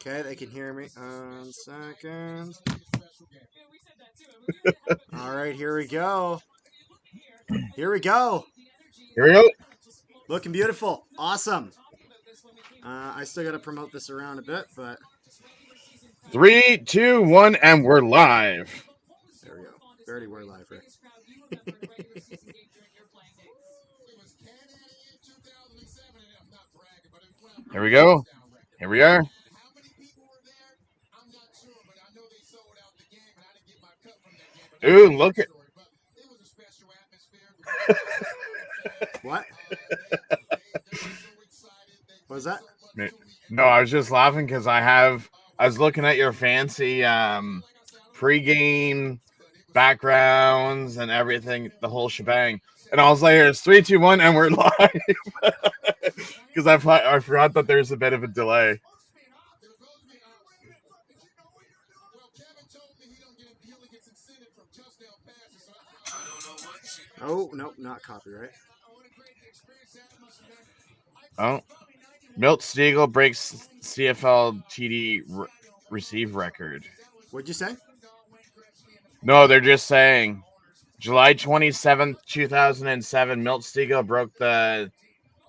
Okay, they can hear me. 2 seconds. All right, here we go. Here we go. Here we go. Looking beautiful. Awesome. I still got to promote this around a bit, but 3, 2, 1, and we're live. there we go. We already were live, Rick. Here we go. Here we are. Ooh, look at. What? What was that? No, I was just laughing because I was looking at your fancy pregame backgrounds and everything, the whole shebang. And I was like, it's 3, 2, 1, and we're live. Because I forgot that there's a bit of a delay. Oh, nope, not copyright. Oh. Milt Stegall breaks CFL TD receive record. What'd you say? No, they're just saying July 27th, 2007, Milt Stegall broke the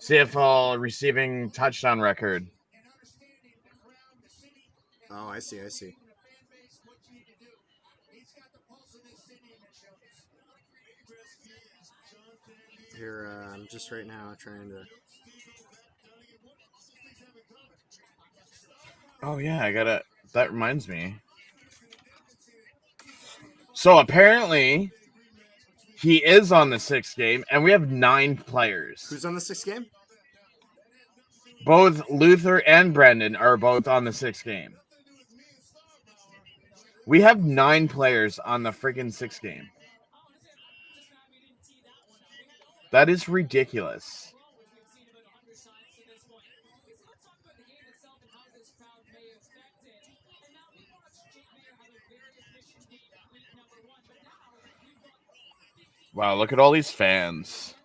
CFL receiving touchdown record. Oh, I see. Here, I'm just right now trying to. Oh, yeah, that reminds me. So apparently, he is on the 6th game, and we have 9 players. Who's on the 6th game? Both Luther and Brendan are both on the 6th game. We have 9 players on the freaking 6th game. That is ridiculous. Wow, look at all these fans.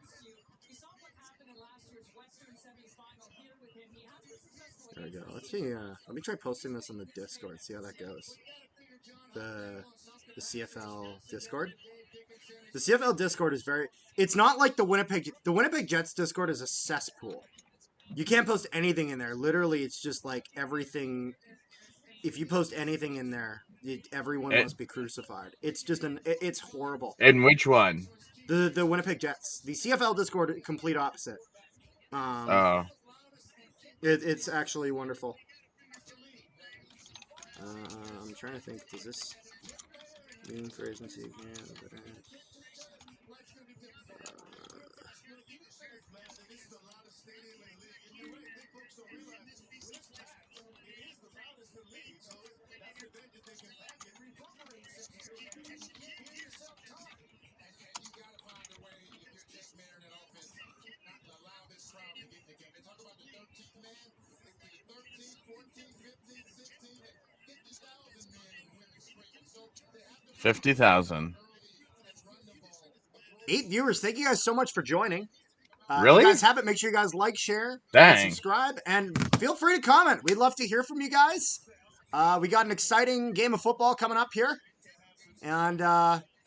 There we go. Let's see. Let me try posting this on the Discord. See how that goes. The CFL Discord. The CFL Discord is very. It's not like the Winnipeg Jets Discord is a cesspool. You can't post anything in there. Literally, it's just like everything. If you post anything in there, everyone must be crucified. It's just it's horrible. And which one? The Winnipeg Jets. The CFL Discord, complete opposite. It's actually wonderful. I'm trying to think. Does this mean for agency again? 50,000. 8 viewers. Thank you guys so much for joining. Really? If you guys have it, make sure you guys like, share, Dang. and subscribe, and feel free to comment. We'd love to hear from you guys. We got an exciting game of football coming up here. And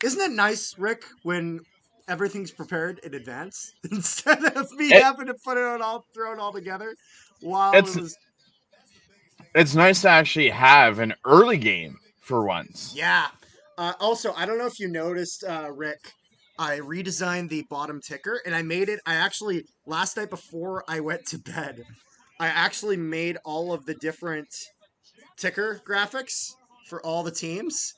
isn't it nice, Rick, when everything's prepared in advance instead of me having to put it all, throw it all together while It's nice to actually have an early game for once. Yeah. Also, I don't know if you noticed, Rick, I redesigned the bottom ticker, and I made it. I actually, last night before I went to bed, I actually made all of the different ticker graphics for all the teams.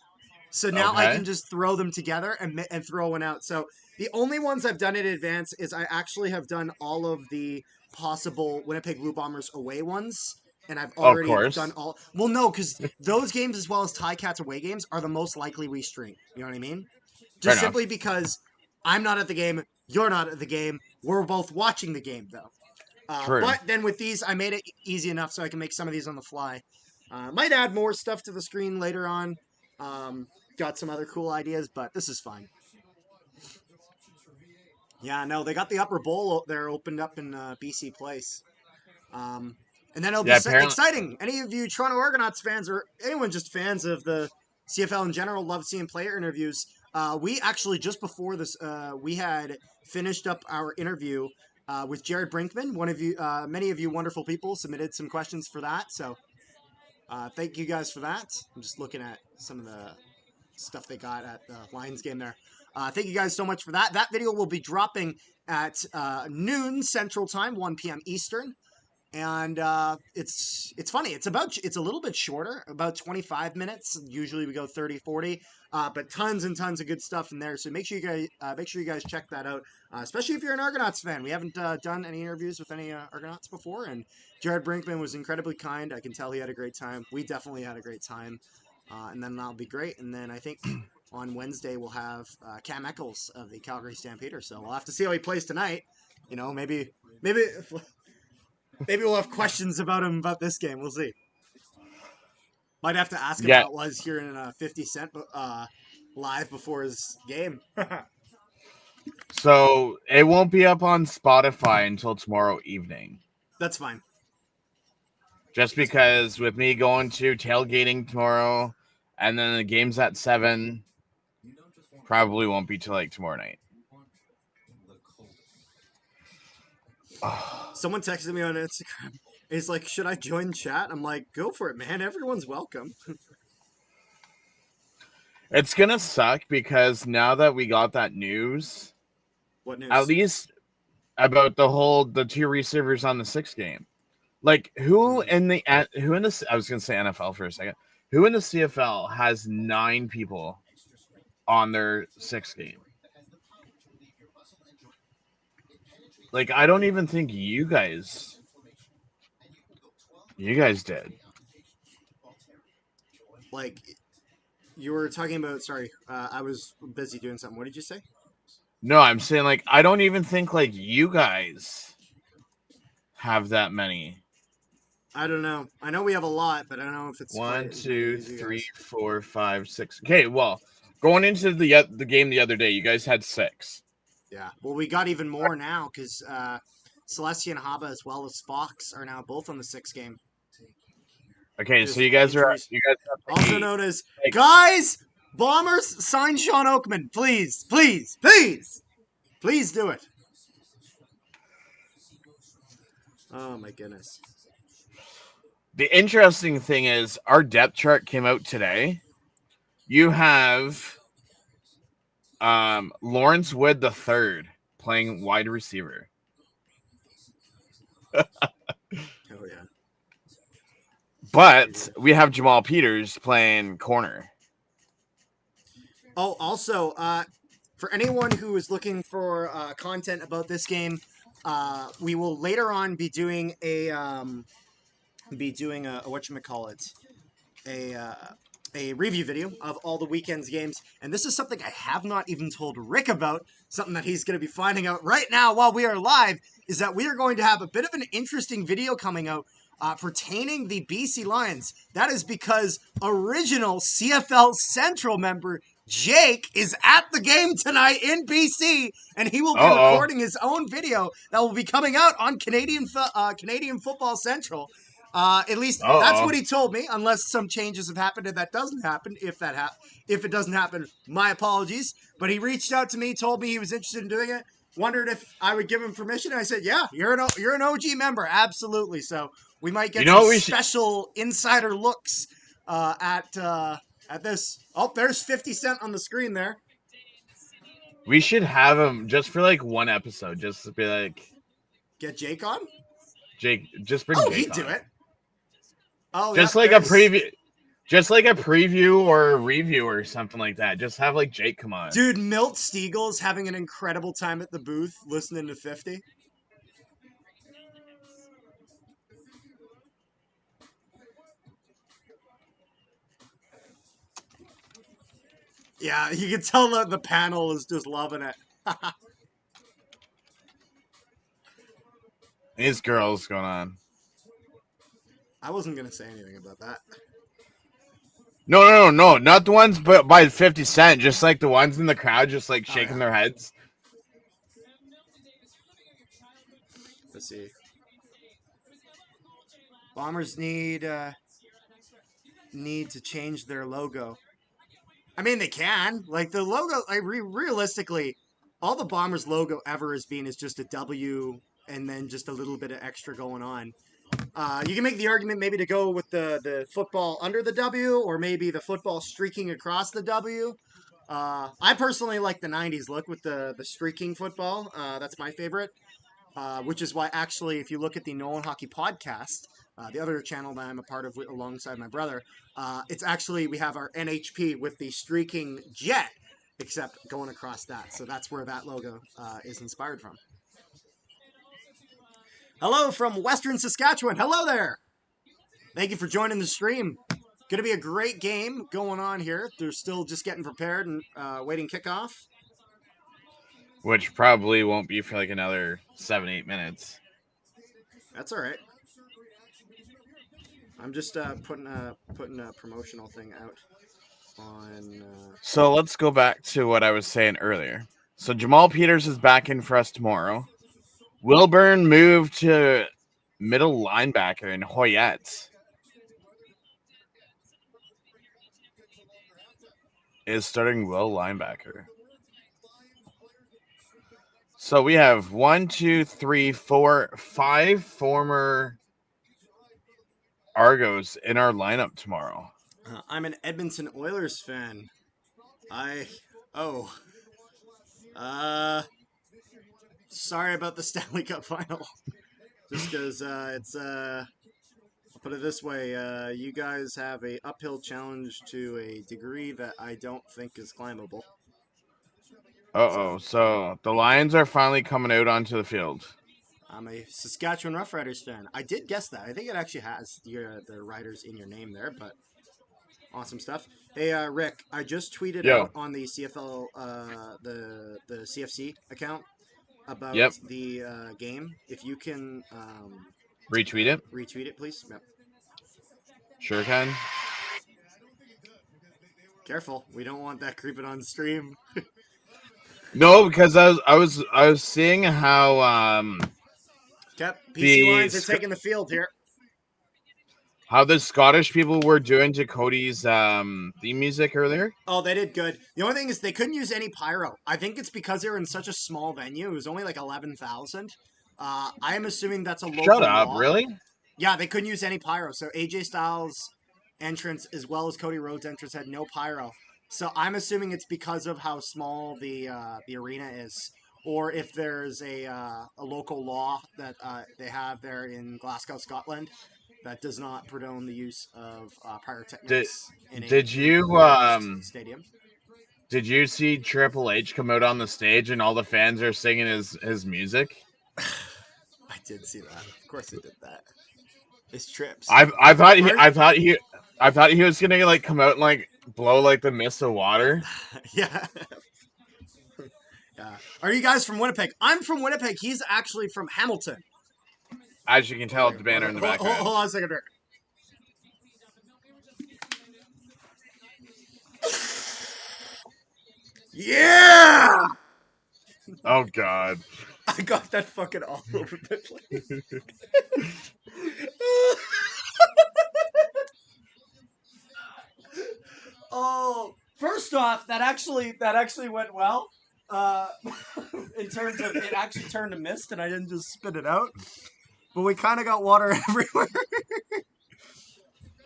So now I can just throw them together and throw one out. So the only ones I've done in advance is I actually have done all of the possible Winnipeg Blue Bombers away ones. And I've already done all. Well, no, because those games as well as Ticats away games are the most likely we stream. You know what I mean? Just simply because I'm not at the game, you're not at the game. We're both watching the game, though. But then with these, I made it easy enough so I can make some of these on the fly. Might add more stuff to the screen later on. Got some other cool ideas, but this is fine. Yeah, no, they got the upper bowl there opened up in BC Place. And And then it'll be Yeah, apparently. exciting. Any of you Toronto Argonauts fans or anyone just fans of the CFL in general love seeing player interviews. We actually, just before this, we had finished up our interview with Jared Brinkman. One of you, many of you wonderful people submitted some questions for that. So thank you guys for that. I'm just looking at some of the stuff they got at the Lions game there. Thank you guys so much for that. That video will be dropping at noon Central Time, 1 p.m. Eastern. And it's funny. It's a little bit shorter, about 25 minutes. Usually we go 30, 40, but tons and tons of good stuff in there. So make sure you guys check that out, especially if you're an Argonauts fan. We haven't done any interviews with any Argonauts before, and Jared Brinkman was incredibly kind. I can tell he had a great time. We definitely had a great time, and then that'll be great. And then I think on Wednesday we'll have Cam Eccles of the Calgary Stampeders. So we'll have to see how he plays tonight. You know, maybe. Maybe we'll have questions about him about this game. We'll see. Might have to ask him how it was here in 50 Cent live before his game. So it won't be up on Spotify until tomorrow evening. That's fine. Just because with me going to tailgating tomorrow and then the game's at 7, probably won't be till like tomorrow night. Someone texted me on Instagram. He's like, should I join chat? I'm like, go for it, man. Everyone's welcome. It's going to suck because now that we got that news, what news? At least about the 2 receivers on the 6 game. Like who in the I was going to say NFL for a second. Who in the CFL has 9 people on their 6 game? Like, I don't even think you guys did. Like, you were talking about, sorry, I was busy doing something. What did you say? No, I'm saying, like, I don't even think, like, you guys have that many. I don't know. I know we have a lot, but I don't know if it's 1, 2, 3, 4, 5, 6. Okay, well, going into the game the other day, you guys had 6. Yeah, well, we got even more now because Celestia and Haba as well as Fox are now both on the 6 game. Okay, so you guys are also 8. Known as guys. Bombers sign Sean Oakman, please, please, please, please do it. Oh my goodness. The interesting thing is our depth chart came out today. You have Lawrence Wood III playing wide receiver. Oh yeah. But we have Jamal Peters playing corner. Oh, also, for anyone who is looking for content about this game, we will later on be doing a whatchamacallit, a review video of all the weekend's games, and this is something I have not even told Rick about, something that he's going to be finding out right now while we are live, is that we are going to have a bit of an interesting video coming out pertaining the BC Lions. That is because original CFL Central member Jake is at the game tonight in BC, and he will be recording his own video that will be coming out on Canadian Football Central. At least that's what he told me, unless some changes have happened and that doesn't happen. If it doesn't happen, my apologies. But he reached out to me, told me he was interested in doing it, wondered if I would give him permission. And I said, yeah, you're an OG member. Absolutely. So we might get special insider looks at this. Oh, there's 50 Cent on the screen there. We should have him just for like one episode, just to be like, get Jake on. Jake, just bring Jake on. He'd do it. Oh, just like a preview, or a review or something like that. Just have like Jake come on. Dude, Milt Stiegel's having an incredible time at the booth listening to 50. Yeah, you can tell that the panel is just loving it. These girls going on. I wasn't going to say anything about that. No, not the ones but by 50 Cent, just like the ones in the crowd just like shaking their heads. Let's see. Bombers need to change their logo. I mean, they can. Like the logo, realistically, all the Bombers logo ever has been is just a W and then just a little bit of extra going on. You can make the argument maybe to go with the football under the W or maybe the football streaking across the W. I personally like the 90s look with the streaking football. That's my favorite, which is why actually, if you look at the Nolan Hockey podcast, the other channel that I'm a part of alongside my brother, it's actually, we have our NHP with the streaking jet, except going across that. So that's where that logo is inspired from. Hello from Western Saskatchewan. Hello there. Thank you for joining the stream. Going to be a great game going on here. They're still just getting prepared and waiting kickoff. Which probably won't be for like another 7-8 minutes. That's all right. I'm just putting a promotional thing out on. So let's go back to what I was saying earlier. So Jamal Peters is back in for us tomorrow. Wilburn moved to middle linebacker in Hoyette. Is starting Will linebacker. So we have 1, 2, 3, 4, 5 former Argos in our lineup tomorrow. I'm an Edmonton Oilers fan. Sorry about the Stanley Cup final. Just because it's I'll put it this way, you guys have a uphill challenge to a degree that I don't think is climbable. So the Lions are finally coming out onto the field. I'm a Saskatchewan Roughriders fan. I did guess that. I think it actually has the Riders in your name there, but awesome stuff. Hey, Rick, I just tweeted out on the CFL, the CFC account about the game. If you can retweet it, please. Yep. Sure can. Careful, we don't want that creeping on stream. No, because I was seeing how PC Lions are taking the field here. How the Scottish people were doing to Cody's theme music earlier. Oh, they did good. The only thing is they couldn't use any pyro. I think it's because they were in such a small venue. It was only like 11,000. I am assuming that's a local Shut up, law. Really? Yeah, they couldn't use any pyro. So AJ Styles' entrance as well as Cody Rhodes' entrance had no pyro. So I'm assuming it's because of how small the arena is, or if there's a local law that they have there in Glasgow, Scotland, that does not condone the use of pyrotechnics in a stadium. Did you see Triple H come out on the stage and all the fans are singing his music? I did see that. Of course, they did that. His trips. I thought he was gonna like come out and like blow like the mist of water. Yeah. Yeah. Are you guys from Winnipeg? I'm from Winnipeg. He's actually from Hamilton. As you can tell, the banner in the background. Hold on a second, Rick. Yeah! Oh, God. I got that fucking all over the place. Oh, first off, that actually went well. In terms of it actually turned to mist and I didn't just spit it out. But we kind of got water everywhere.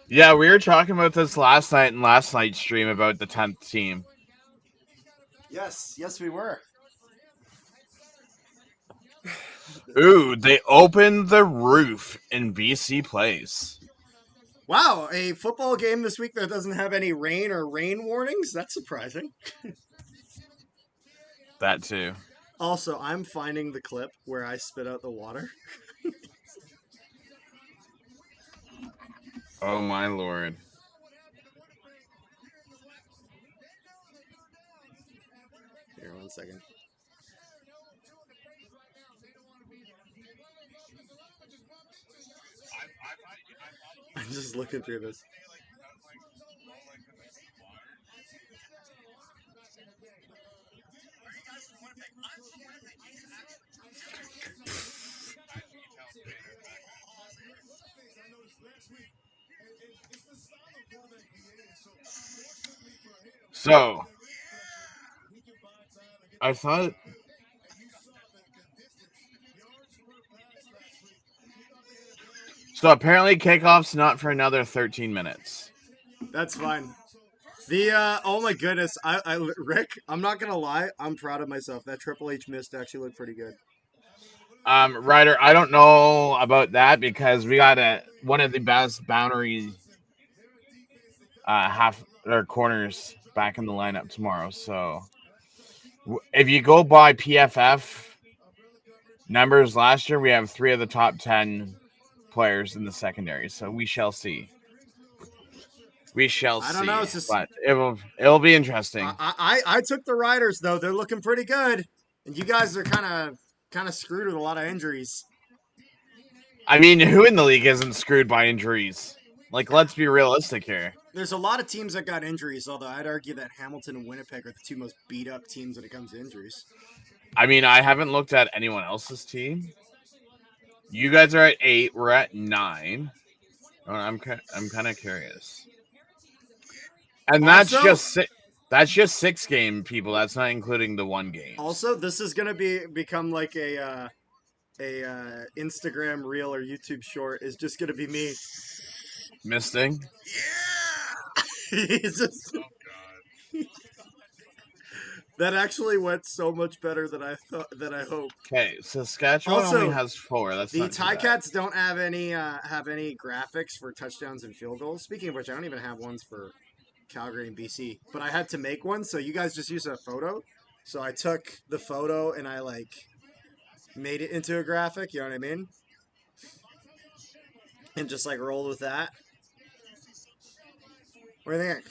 Yeah, we were talking about this last night in last night's stream about the 10th team. Yes, we were. Ooh, they opened the roof in BC Place. Wow, a football game this week that doesn't have any rain or rain warnings? That's surprising. That too. Also, I'm finding the clip where I spit out the water. Oh my lord. Here, 1 second. I'm just looking through this. So I thought. So apparently kickoff's not for another 13 minutes. That's fine. Oh my goodness, Rick, I'm not gonna lie, I'm proud of myself. That Triple H missed actually looked pretty good. Ryder, I don't know about that because we got one of the best boundary half or corners back in the lineup tomorrow. So if you go by PFF numbers last year, we have 3 of the top 10 players in the secondary. So we shall see. We shall I don't know. see, It's just but it'll be interesting. I took the Riders though. They're looking pretty good, and you guys are kind of screwed with a lot of injuries. I mean, who in the league isn't screwed by injuries? Like, let's be realistic here. There's a lot of teams that got injuries, although I'd argue that Hamilton and Winnipeg are the two most beat up teams when it comes to injuries. I mean, I haven't looked at anyone else's team. You guys are at 8. We're at 9. I'm kind of curious. And Also, that's just 6 game people. That's not including the 1 game. Also, this is gonna become like a Instagram reel or YouTube short. Is just gonna be me. Misting. Yeah. He's just. That actually went so much better than I thought. Than I hoped. Okay, Saskatchewan Also, only has 4. That's the not too bad. Ticats don't have any graphics for touchdowns and field goals. Speaking of which, I don't even have ones for Calgary and BC, but I had to make one. So you guys just use a photo. So I took the photo and I made it into a graphic. You know what I mean? And just rolled with that. What do you think?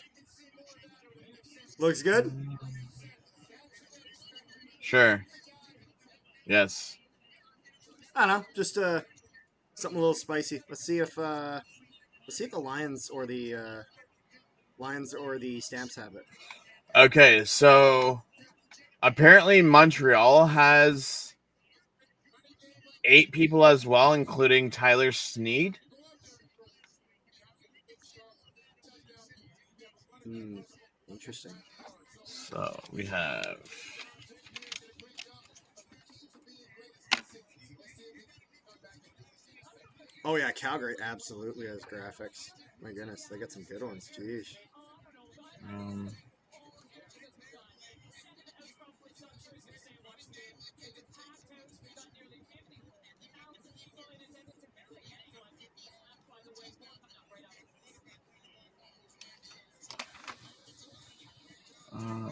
Looks good? Sure. Yes. I don't know, just something a little spicy. Let's see if the Lions or the Stamps have it. Okay, so apparently Montreal has 8 people as well, including Tyler Sneed. Interesting. So we have. Oh yeah, Calgary absolutely has graphics. My goodness, they got some good ones. Jeez.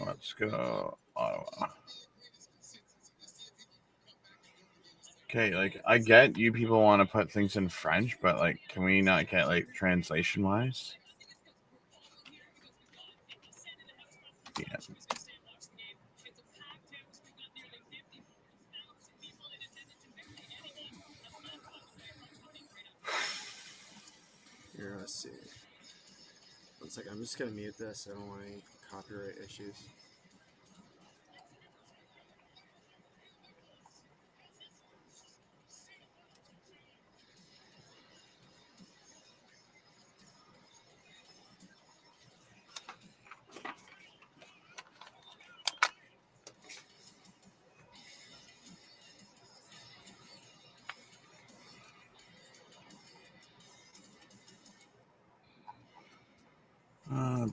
Let's go Ottawa. Okay, I get you people want to put things in French, but can we not get translation wise? Yeah. Here, let's see. One second, I'm just gonna mute this. I don't want any copyright issues.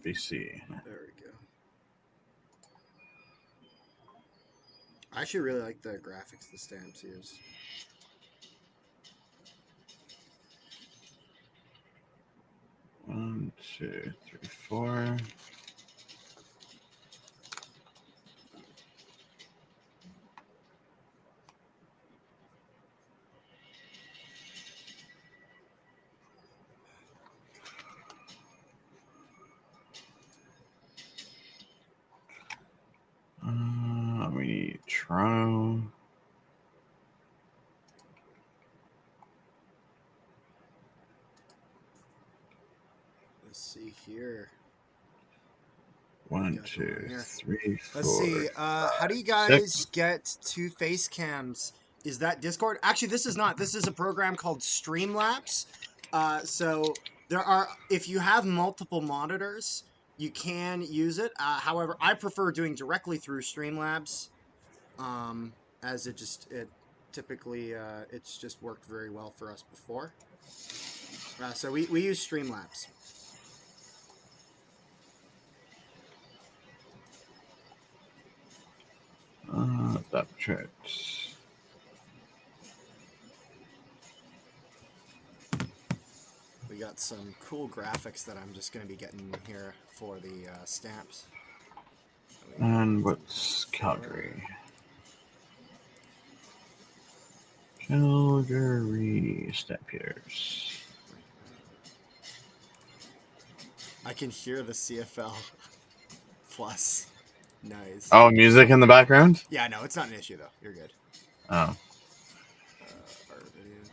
BC. There we go. I actually really like the graphics the Stamps use. One, 2, 3, 4. We need Toronto. Let's see here. 1, 2, 3, 4. Let's see. How do you guys get 2 face cams? Is that Discord? Actually, this is not. This is a program called Streamlabs. So There are, if you have multiple monitors, you can use it. However, I prefer doing directly through Streamlabs, as it typically it's just worked very well for us before. So we use Streamlabs. That checks. We got some cool graphics that I'm just going to be getting here for the stamps. And what's Calgary? Calgary Stampeders. I can hear the CFL plus. Nice. Oh, music in the background? Yeah, no, it's not an issue though. You're good. Oh. Our videos.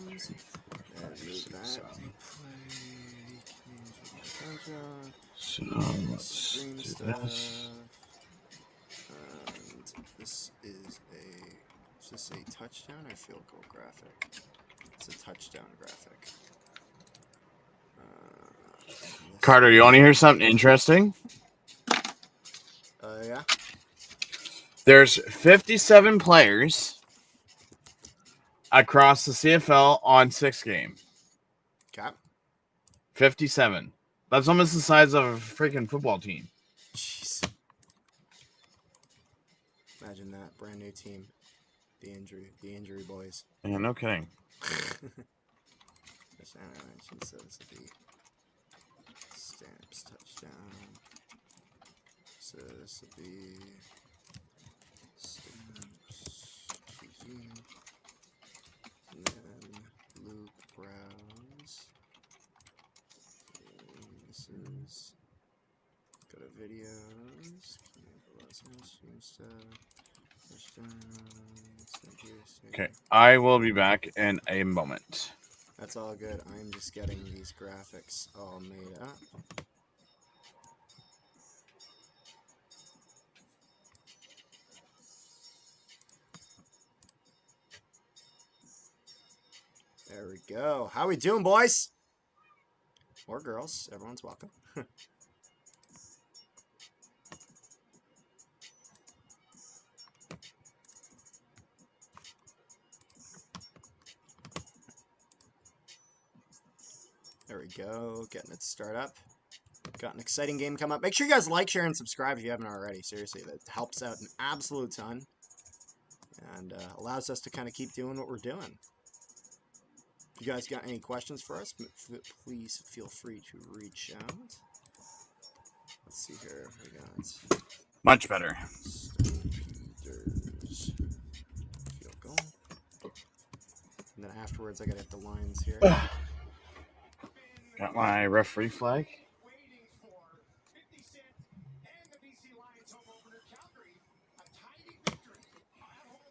And move that. Play. So let's do this. And this is a touchdown or field goal graphic? It's a touchdown graphic. Carter, you want to hear something interesting? Yeah. There's 57 players across the CFL on 6 game. Okay. 57. That's almost the size of a freaking football team. Jeez. Imagine that brand new team. The injury boys. Yeah, no kidding. This animation says the stamps touchdown. So this will be stamps TV. And then Luke Browse. And this is go to videos. Okay, I will be back in a moment. That's all good. I'm just getting these graphics all made up. There we go. How we doing, boys? Or girls. Everyone's welcome. There we go. Getting it started up. Got an exciting game come up. Make sure you guys like, share, and subscribe if you haven't already. Seriously, that helps out an absolute ton. And allows us to kind of keep doing what we're doing. If you guys got any questions for us, please feel free to reach out. Let's see here. We got much better. Stampeders. Field goal. And then afterwards, I gotta hit the lines here. Got my referee flag.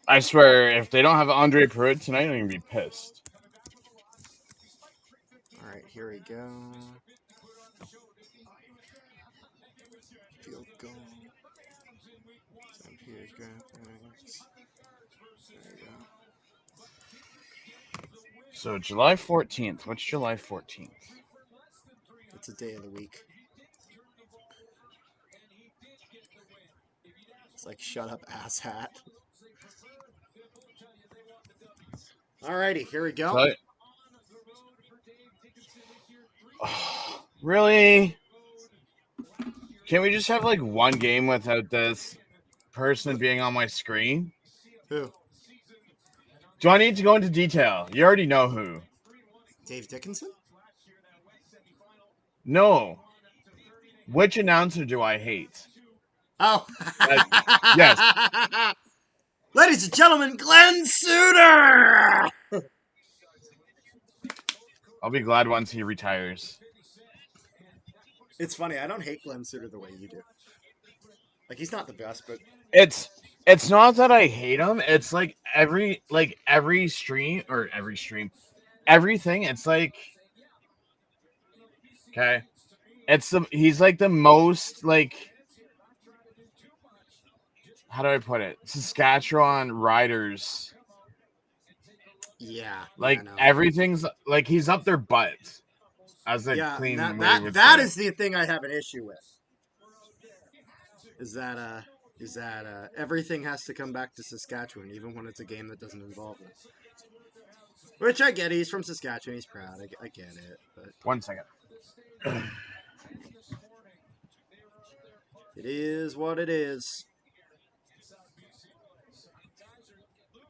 I swear, if they don't have Andre Pruitt tonight, I'm gonna be pissed. All right, here we go. Field goal. Stampeders graphics. There you go. So July 14th. What's July 14th? It's a day of the week. It's like, shut up, asshat. Alrighty, here we go. But, oh, really? Can't we just have like one game without this person being on my screen? Who? Do I need to go into detail? You already know who. Dave Dickinson? No. Which announcer do I hate? Oh. Yes. Ladies and gentlemen, Glenn Suter! I'll be glad once he retires. It's funny, I don't hate Glenn Suter the way you do. Like, he's not the best, but it's not that I hate him. It's like every stream, everything. It's like, okay, he's like the most, like, how do I put it? Saskatchewan riders. Yeah. Like, everything's like he's up their butt. as a Yeah, clean way that would that say it. is the thing I have an issue with. Is that everything has to come back to Saskatchewan, even when it's a game that doesn't involve them. Which I get. He's from Saskatchewan. He's proud. I get it. But 1 second. it is what it is.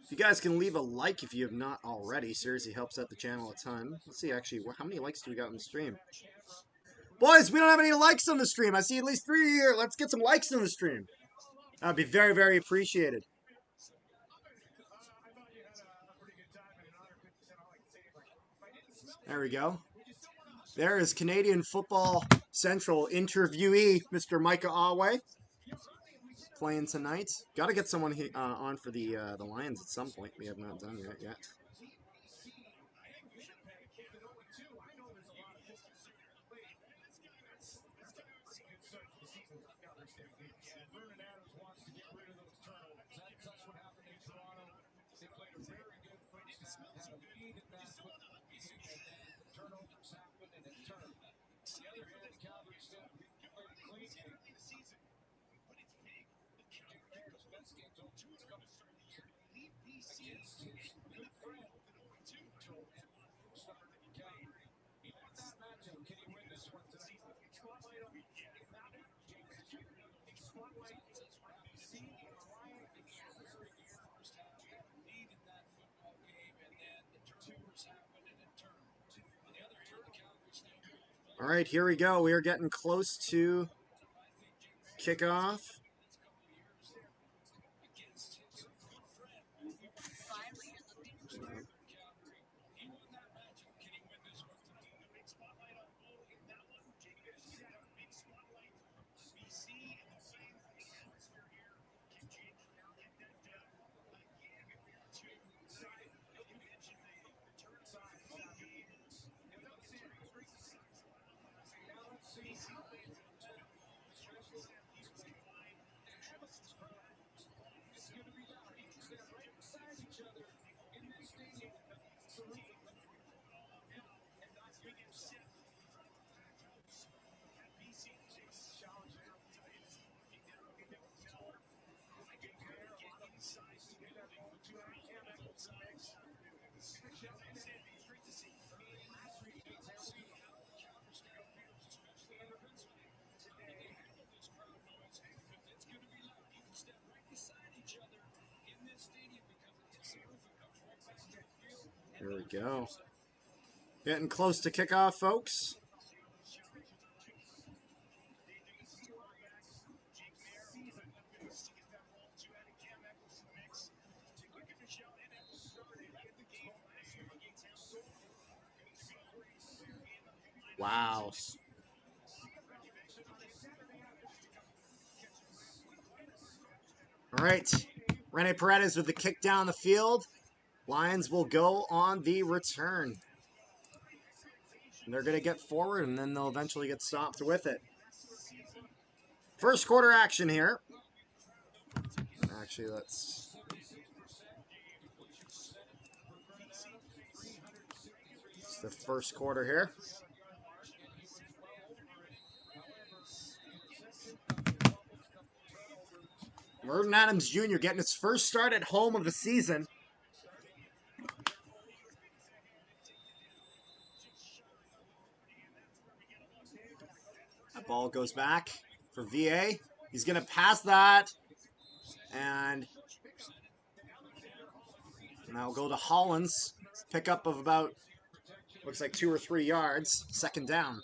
If you guys can leave a like if you have not already, seriously helps out the channel a ton. Let's see, actually, how many likes do we got on the stream? Boys, we don't have any likes on the stream. I see at least 3 here. Let's get some likes on the stream. That'd be very, very appreciated. There we go. There is Canadian Football Central interviewee, Mr. Micah Awe, playing tonight. Got to get someone on for the Lions at some point. We have not done that yet. All right, here we go. We are getting close to kickoff. Here we go. Getting close to kickoff, folks. Wow. All right. Rene Paredes with the kick down the field. Lions will go on the return. And they're going to get forward, and then they'll eventually get stopped with it. First quarter action here. Actually, it's the first quarter here. Merton Adams Jr. getting his first start at home of the season. That ball goes back for VA. He's going to pass that. And now go to Hollins. Pickup of about, looks like 2 or 3 yards. Second down.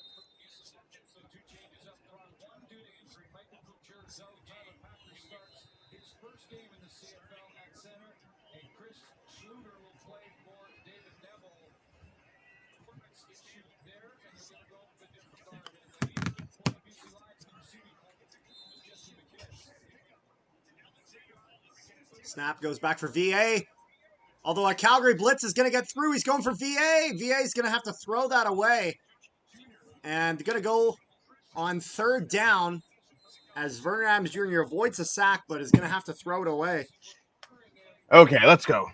Snap goes back for VA. Although a Calgary blitz is going to get through. He's going for VA. VA is going to have to throw that away. And they're going to go on third down as Vernon Adams Jr. avoids a sack, but is going to have to throw it away. Okay, let's go.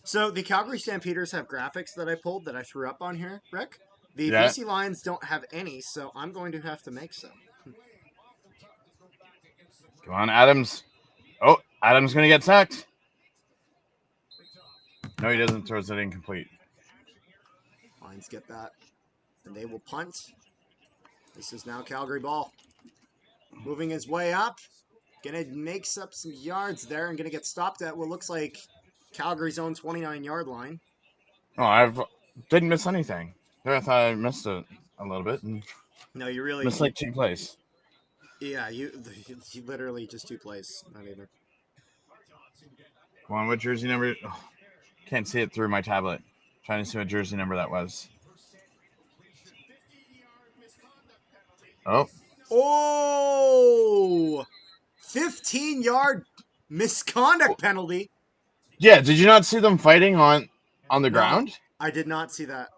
So the Calgary Stampeders have graphics that I pulled that I threw up on here, Rick. The Yeah. BC Lions don't have any, so I'm going to have to make some. Come on, Adams. Oh, Adams going to get sacked. No, he doesn't. Throws it incomplete. Lions get that. And they will punt. This is now Calgary ball. Moving his way up. Gonna makes up some yards there and gonna get stopped at what looks like Calgary's own 29-yard line. Oh, I didn't miss anything. There, I thought I missed it a little bit. And No, you really... missed like 2 plays. Yeah, you literally just 2 plays. Not even. Come on, what jersey number? Oh, can't see it through my tablet. Trying to see what jersey number that was. Oh. Oh! 15-yard misconduct penalty. Yeah, did you not see them fighting on the ground? I did not see that.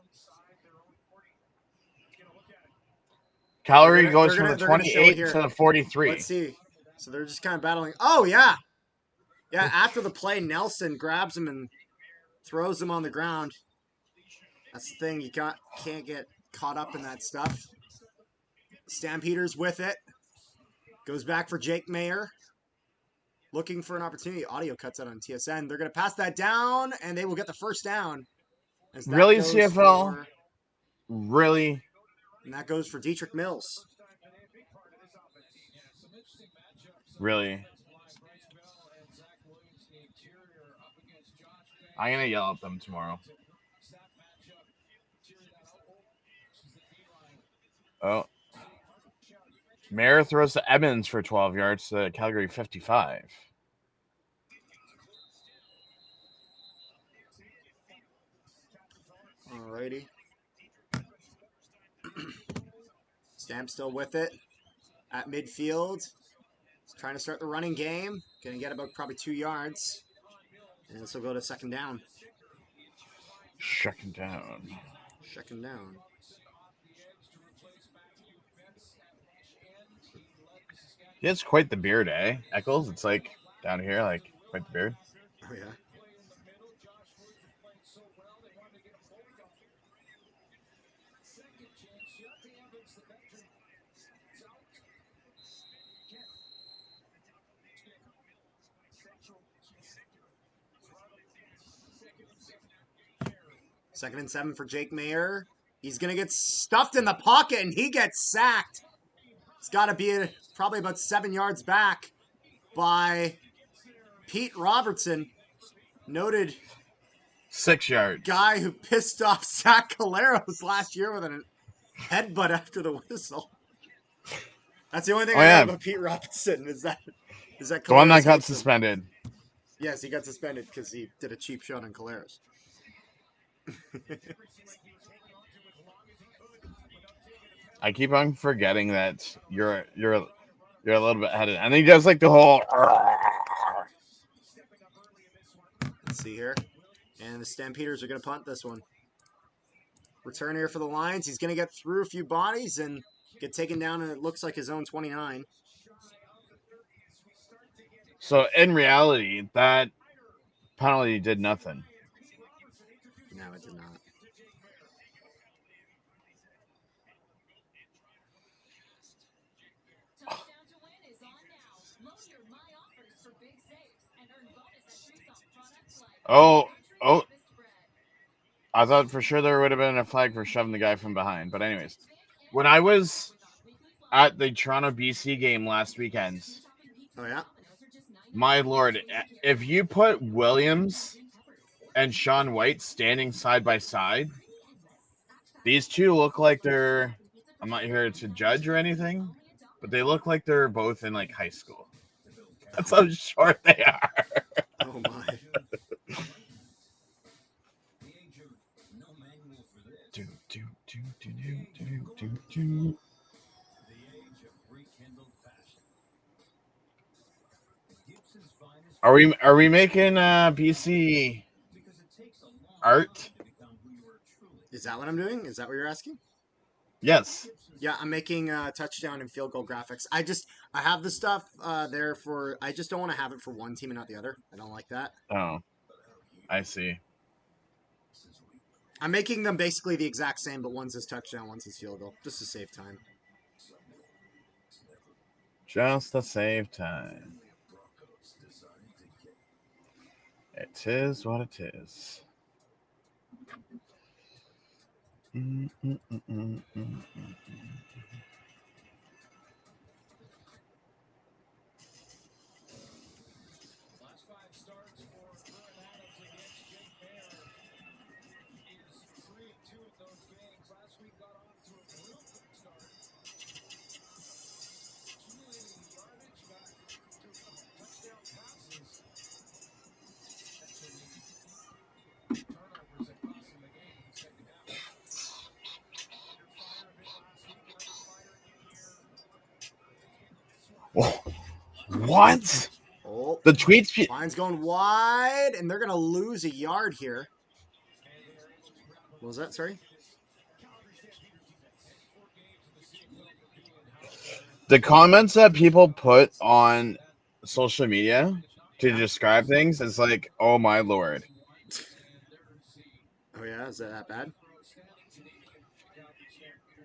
Calgary goes from the 28 to the 43. Let's see. So they're just kind of battling. Oh, yeah. Yeah, after the play, Nelson grabs him and throws him on the ground. That's the thing. You can't get caught up in that stuff. Stampeders with it. Goes back for Jake Mayer. Looking for an opportunity. Audio cuts out on TSN. They're going to pass that down, and they will get the first down. Really, CFL? Really? And that goes for Dietrich Mills. Really? I'm going to yell at them tomorrow. Oh. Mayer throws to Evans for 12 yards to Calgary 55. Alrighty. Stamp still with it at midfield. Trying to start the running game. Going to get about probably 2 yards. And this will go to second down. Second down. Second down. He has quite the beard, eh? Eccles, it's like down here, like quite the beard. Oh, yeah. Second and 7 for Jake Mayer. He's going to get stuffed in the pocket, and he gets sacked. It's got to be probably about 7 yards back by Pete Robertson. Noted 6 yards. Guy who pissed off Zach Caleros last year with a headbutt after the whistle. That's the only thing I know about Pete Robertson is that the one that got suspended. Yes, he got suspended because he did a cheap shot on Caleros. I keep on forgetting that you're a little bit headed, and he does like the whole. Let's see here, and the Stampeders are going to punt this one. Return here for the Lions. He's going to get through a few bodies and get taken down, and it looks like his own 29. So in reality, that penalty did nothing. No, it did not. Oh. I thought for sure there would have been a flag for shoving the guy from behind. But anyways, when I was at the Toronto BC game last weekend. Oh, yeah? My Lord, if you put Williams and Sean White standing side by side, these two look like they're, I'm not here to judge or anything, but they look like they're both in like high school. That's how short they are. Oh, my. Are we making BC art? Is that what I'm doing? Is that what you're asking? Yes. Yeah, I'm making touchdown and field goal graphics. I have the stuff there for. I just don't want to have it for one team and not the other. I don't like that. Oh, I see. I'm making them basically the exact same, but one's his touchdown, one's his field goal, just to save time. Just to save time. It is what it is. What? Oh, The tweets. line's going wide, and they're going to lose a yard here. What was that? Sorry? The comments that people put on social media to describe things is like, oh my lord. Oh, yeah? Is that bad?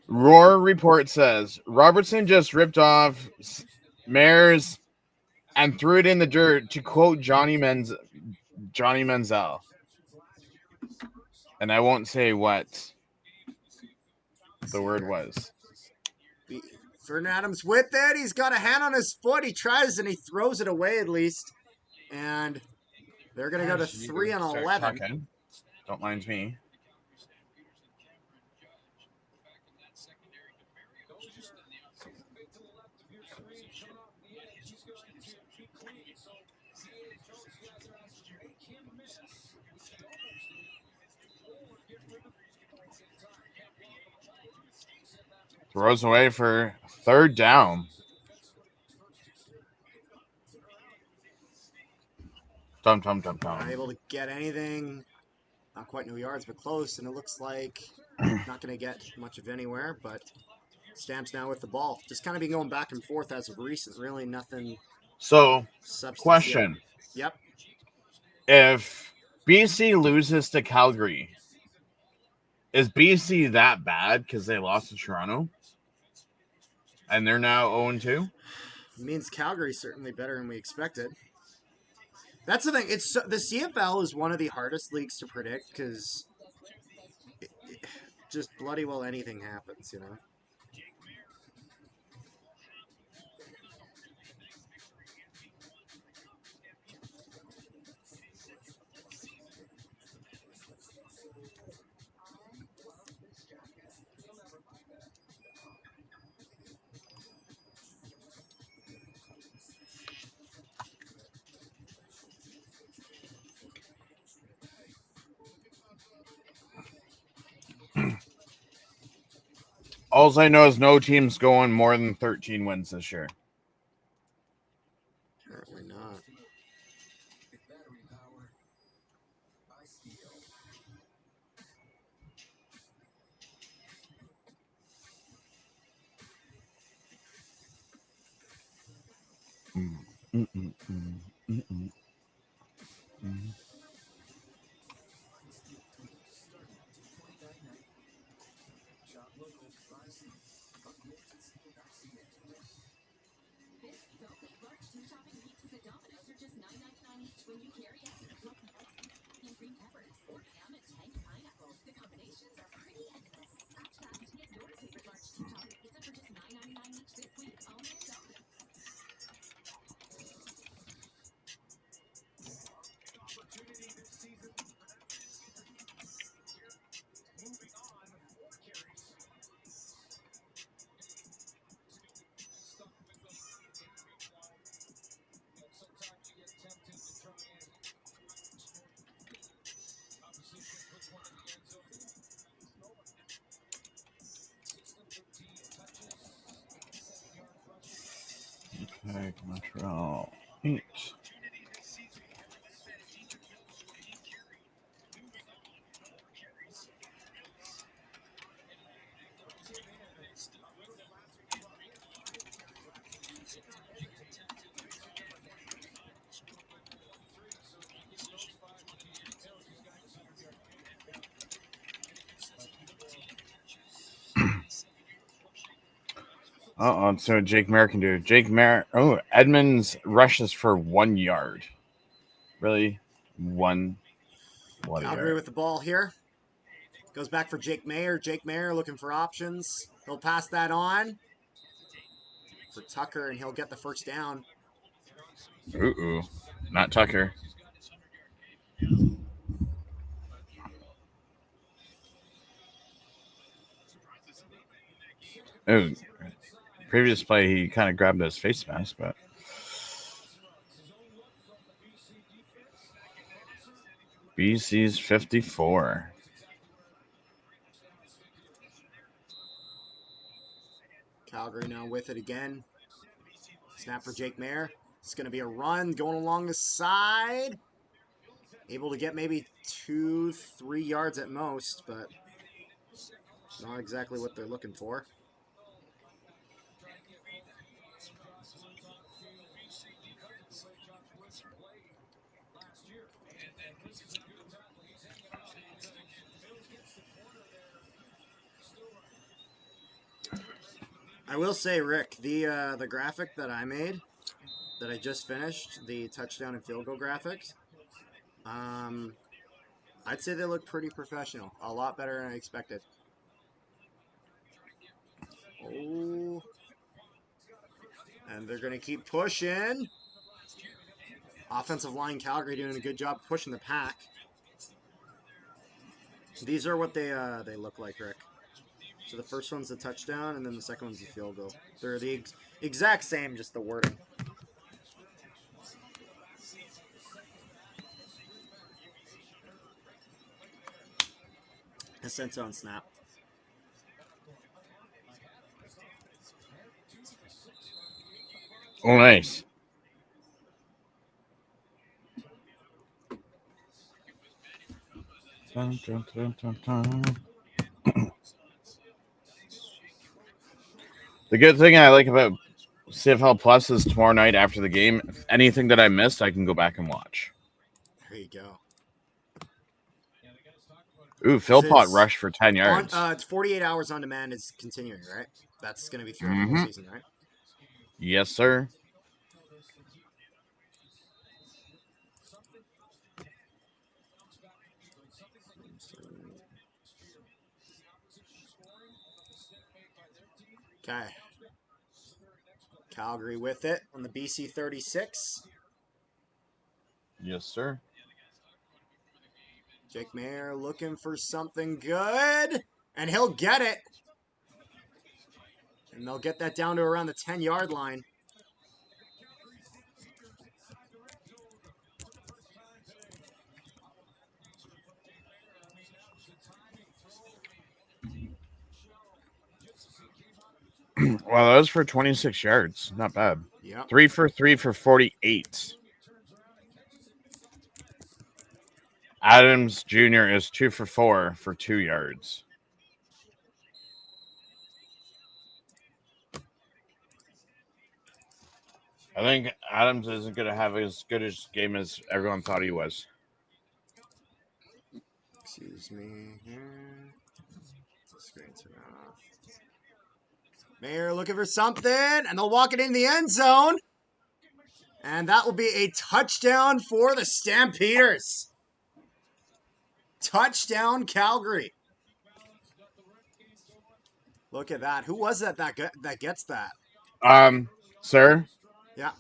Roar Report says Robertson just ripped off Mares and threw it in the dirt, to quote Johnny Menzel. And I won't say what the word was. Vernon Adams with it. He's got a hand on his foot. He tries and he throws it away at least. And they're going to go to 3 and 11. Talking. Don't mind me. Throws away for third down. Not able to get anything. Not quite no yards, but close. And it looks like not going to get much of anywhere. But Stamps now with the ball. Just kind of been going back and forth as of recent. Really nothing. So, question. Yep. If BC loses to Calgary, is BC that bad because they lost to Toronto? And they're now 0-2? It means Calgary's certainly better than we expected. That's the thing. It's the CFL is one of the hardest leagues to predict because just bloody well anything happens, you know. All I know is no team's going more than 13 wins this year. Apparently not. Okay, Montreal 8. So Jake Mayer can do. Jake Mayer. Oh, Edmonds rushes for 1 yard. Really? One Calgary yard. with the ball here. Goes back for Jake Mayer. Jake Mayer looking for options. He'll pass that on for Tucker, and he'll get the first down. Ooh. Not Tucker. Oh, previous play, he kind of grabbed his face mask, but BC's 54. Calgary now with it again. Snap for Jake Mayer. It's going to be a run going along the side. Able to get maybe 2-3 yards at most, but not exactly what they're looking for. I will say, Rick, the graphic that I made, that I just finished, the touchdown and field goal graphics, I'd say they look pretty professional. A lot better than I expected. Oh. And they're going to keep pushing. Offensive line Calgary doing a good job pushing the pack. These are what they look like, Rick. So the first one's the touchdown, and then the second one's the field goal. They're the exact same, just the wording. A sense on snap. Oh, nice. Dun, dun, dun, dun, dun. The good thing I like about CFL Plus is tomorrow night after the game, if anything that I missed, I can go back and watch. There you go. Ooh, Philpott rushed for 10 yards. It's 48 hours on demand is continuing, right? That's going to be throughout the whole season, right? Yes, sir. Okay. Calgary with it on the BC 36. Yes, sir. Jake Mayer looking for something good, and he'll get it. And they'll get that down to around the 10-yard line. Well, that was for 26 yards. Not bad. Yep. 3 for 3 for 48. Adams Jr. is 2 for 4 for 2 yards. I think Adams isn't going to have as good a game as everyone thought he was. Excuse me here. Screen turn off. Mayer looking for something, and they'll walk it in the end zone. And that will be a touchdown for the Stampeders. Touchdown, Calgary. Look at that. Who was that gets that? Sir? Yeah.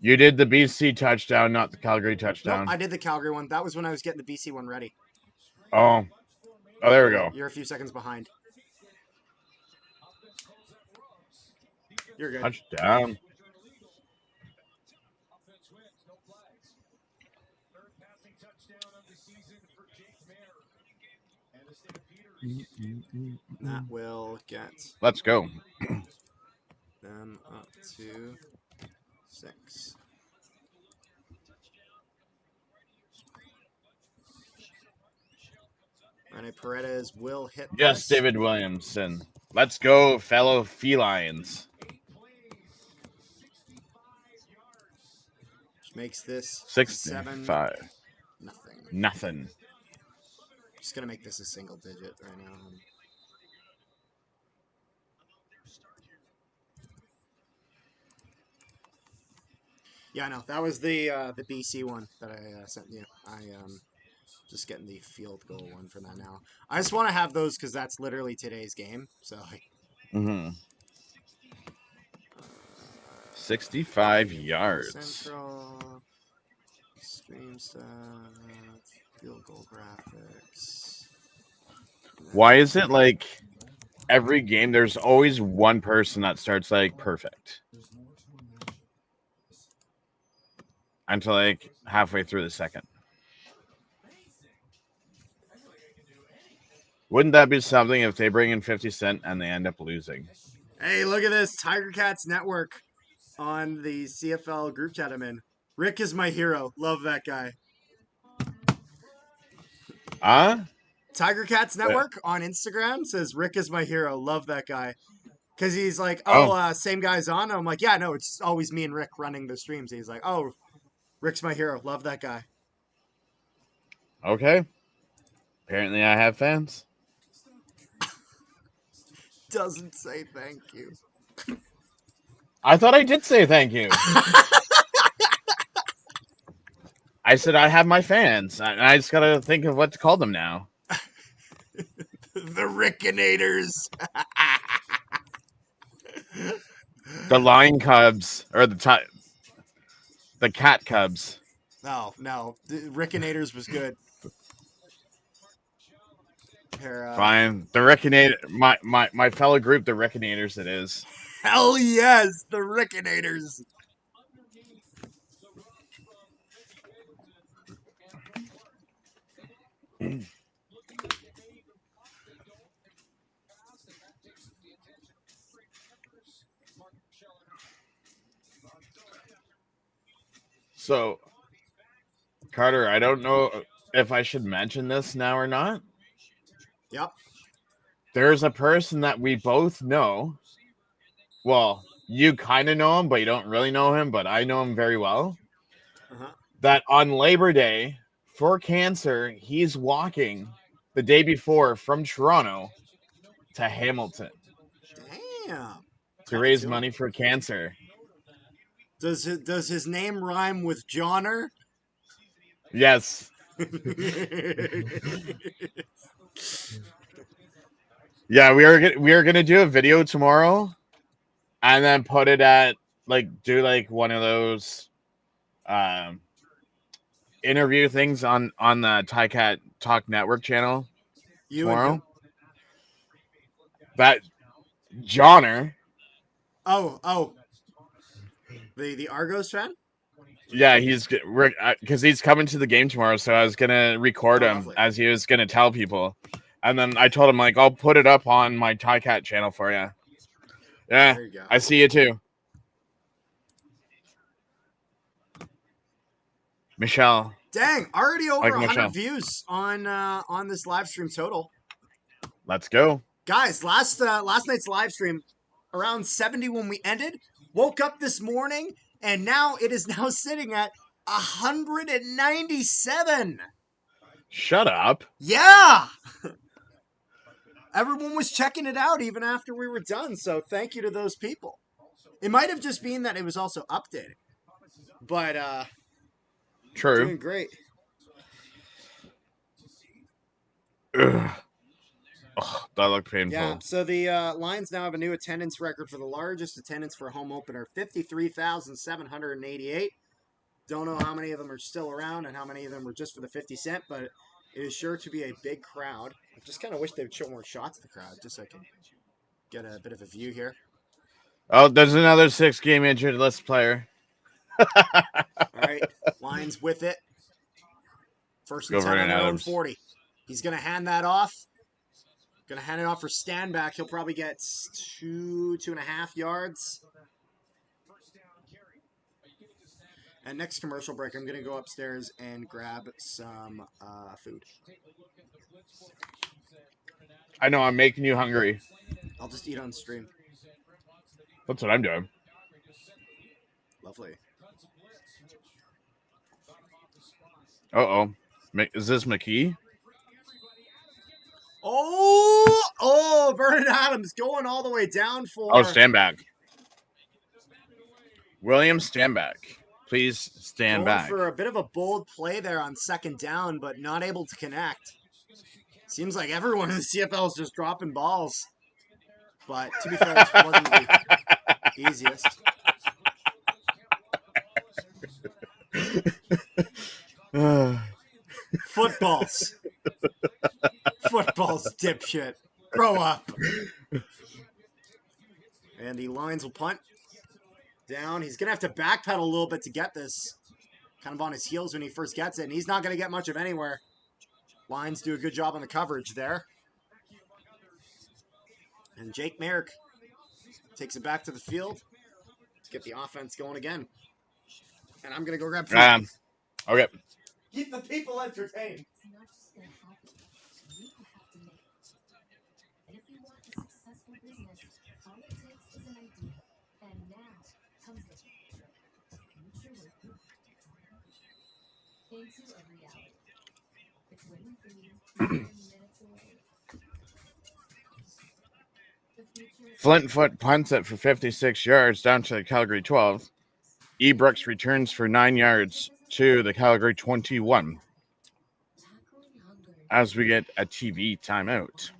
You did the BC touchdown, not the Calgary touchdown. Nope, I did the Calgary one. That was when I was getting the BC one ready. Oh, there we go. You're a few seconds behind. You're good. Touchdown. That will get Let's go. them up to 6. Rene Paredes will hit Yes, this. David Williamson. Let's go, fellow felines. Which makes this 65. 7. Nothing. Just going to make this a single digit right now. Yeah, no, that was the BC one that I sent you. I just getting the field goal one for that now. I just want to have those because that's literally today's game. So Mm-hmm. uh, 65 Game yards. Central, stream stuff, field goal graphics. Why is it like every game there's always one person that starts like perfect until like halfway through the second? Wouldn't that be something if they bring in 50 Cent and they end up losing? Hey, look at this Tiger Cats Network on the CFL group chat I'm in. Rick is my hero. Love that guy. Huh? Tiger Cats Yeah. Network on Instagram says Rick is my hero. Love that guy. Because he's like, Oh, same guy's on. I'm like, yeah, no, it's always me and Rick running the streams. He's like, oh, Rick's my hero. Love that guy. okay. Apparently I have fans. Doesn't say thank you. I thought I did say thank you. I said I have my fans. I just gotta think of what to call them now. The Rickinators. The Lion Cubs or the Cat Cubs. No. The Rickinators was good. Here, Fine. The Reckonator, my fellow group, the Reckonators. It is. hell yes, the Rickinators. So, Carter, I don't know if I should mention this now or not. Yep. There's a person that we both know. Well, you kind of know him, but you don't really know him, but I know him very well. Uh-huh. That on Labor Day for cancer, he's walking the day before from Toronto to Hamilton Damn. to Credit raise to him. money for cancer. Does his name rhyme with Johnner? Yes. Yeah, we are gonna do a video tomorrow, and then put it at do one of those um, interview things on the Tycat Talk Network channel You and who? tomorrow. That Johnner, Oh. The Argos fan? yeah, because he's coming to the game tomorrow, so I was gonna record Oh, him lovely. as he was gonna tell people, and then I told him like I'll put it up on my Tycat channel for you. Yeah, There you go. I see you too, Michelle. Dang, already over Like 100 Michelle. views on this live stream total. Let's go. Guys, last night's live stream around 70 when we ended. Woke up this morning and now it is now sitting at 197. Shut up. Yeah. Everyone was checking it out even after we were done, so thank you to those people. It might have just been that it was also updated. But True. doing great. Ugh. Oh, that looked painful. Yeah, so the Lions now have a new attendance record for the largest attendance for a home opener, 53,788. Don't know how many of them are still around and how many of them were just for the 50 cent, but it is sure to be a big crowd. I just kind of wish they would show more shots of the crowd just so I can get a bit of a view here. Oh, there's another 6-game injured list player. All right, Lions with it. First and 10 on their own 40. He's going to hand that off. Going to hand it off for Stanback. He'll probably get 2.5 yards. And next commercial break, I'm going to go upstairs and grab some food. I know, I'm making you hungry. I'll just eat on stream. That's what I'm doing. Lovely. Uh-oh. Is this McKee? Oh, Vernon Adams going all the way down for... Oh, Stanback. William Stanback. Please stand Going back. for a bit of a bold play there on second down, but not able to connect. Seems like everyone in the CFL is just dropping balls. But to be fair, this wasn't the easiest. Footballs. Footballs, dipshit. Grow up. And the Lions will punt. Down. He's going to have to backpedal a little bit to get this. Kind of on his heels when he first gets it. And he's not going to get much of anywhere. Lions do a good job on the coverage there. And Jake Merrick takes it back to the field to get the offense going again. And I'm going to go grab food. Okay. Keep the people entertained. Flint Foot punts it for 56 yards down to the Calgary 12. Ebrooks returns for 9 yards to the Calgary 21. As we get a TV timeout.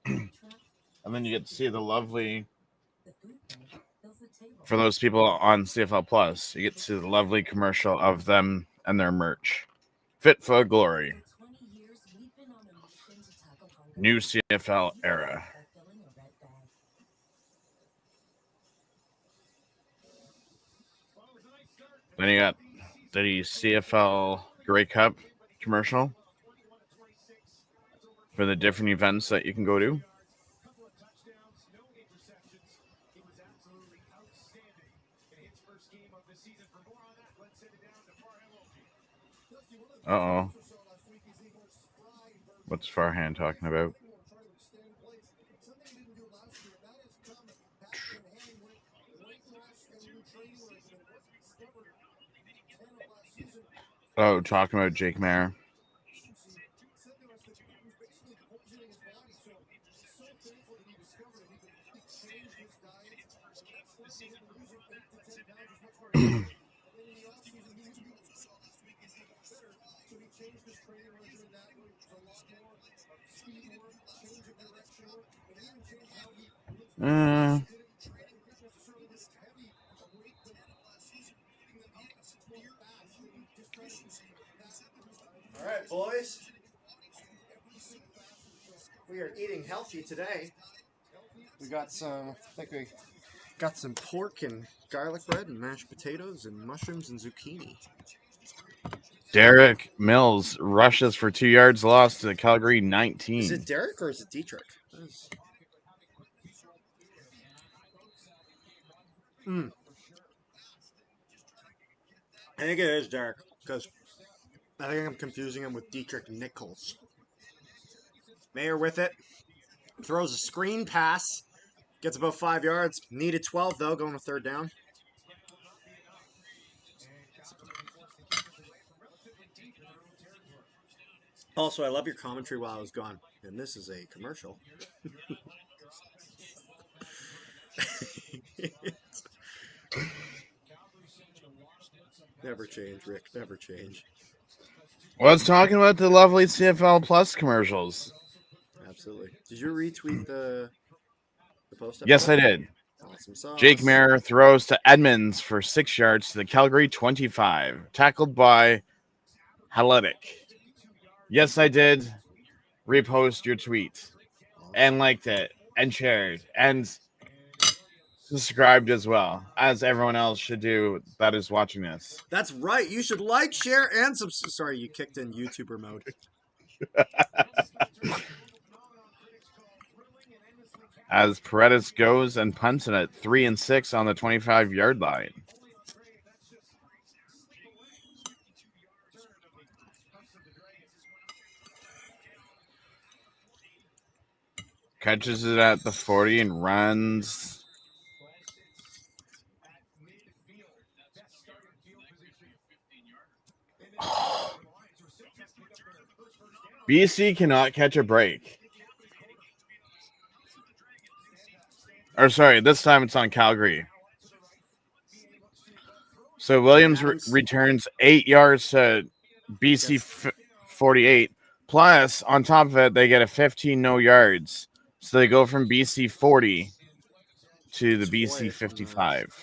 And then you get to see the lovely, for those people on CFL Plus, you get to see the lovely commercial of them and their merch. Fit for Glory. New CFL era. Then you got the CFL Grey Cup commercial for the different events that you can go to. Uh-oh. What's Farhan talking about? Oh, talking about Jake Mayer. All right, boys. We are eating healthy today. We got some, I think we got some pork and garlic bread and mashed potatoes and mushrooms and zucchini. Derek Mills rushes for 2 yards, lost to the Calgary 19. Is it Derek or is it Dietrich? I think it is Derek because I think I'm confusing him with Dietrich Nichols. Mayer with it. Throws a screen pass. Gets about 5 yards. Needed 12, though, going to third down. Also, I love your commentary while I was gone. And this is a commercial. Never change, Rick. Never change. Well, I was talking about the lovely CFL Plus commercials. Absolutely. Did you retweet the post? Yes, I did. Awesome sauce. Jake Mayer throws to Edmonds for 6 yards to the Calgary 25. Tackled by Haletic. Yes, I did repost your tweet and liked it and shared and subscribed as well, as everyone else should do that is watching this. That's right. You should like, share, and subscribe. Sorry, you kicked in YouTuber mode. As Paredes goes and punts it at 3 and 6 on the 25-yard line. Catches it at the 40 and runs. BC cannot catch a break. Or sorry, this time it's on Calgary. So Williams returns 8 yards to BC 48. Plus, on top of it, they get a 15 no yards. So they go from BC 40 to the BC 55.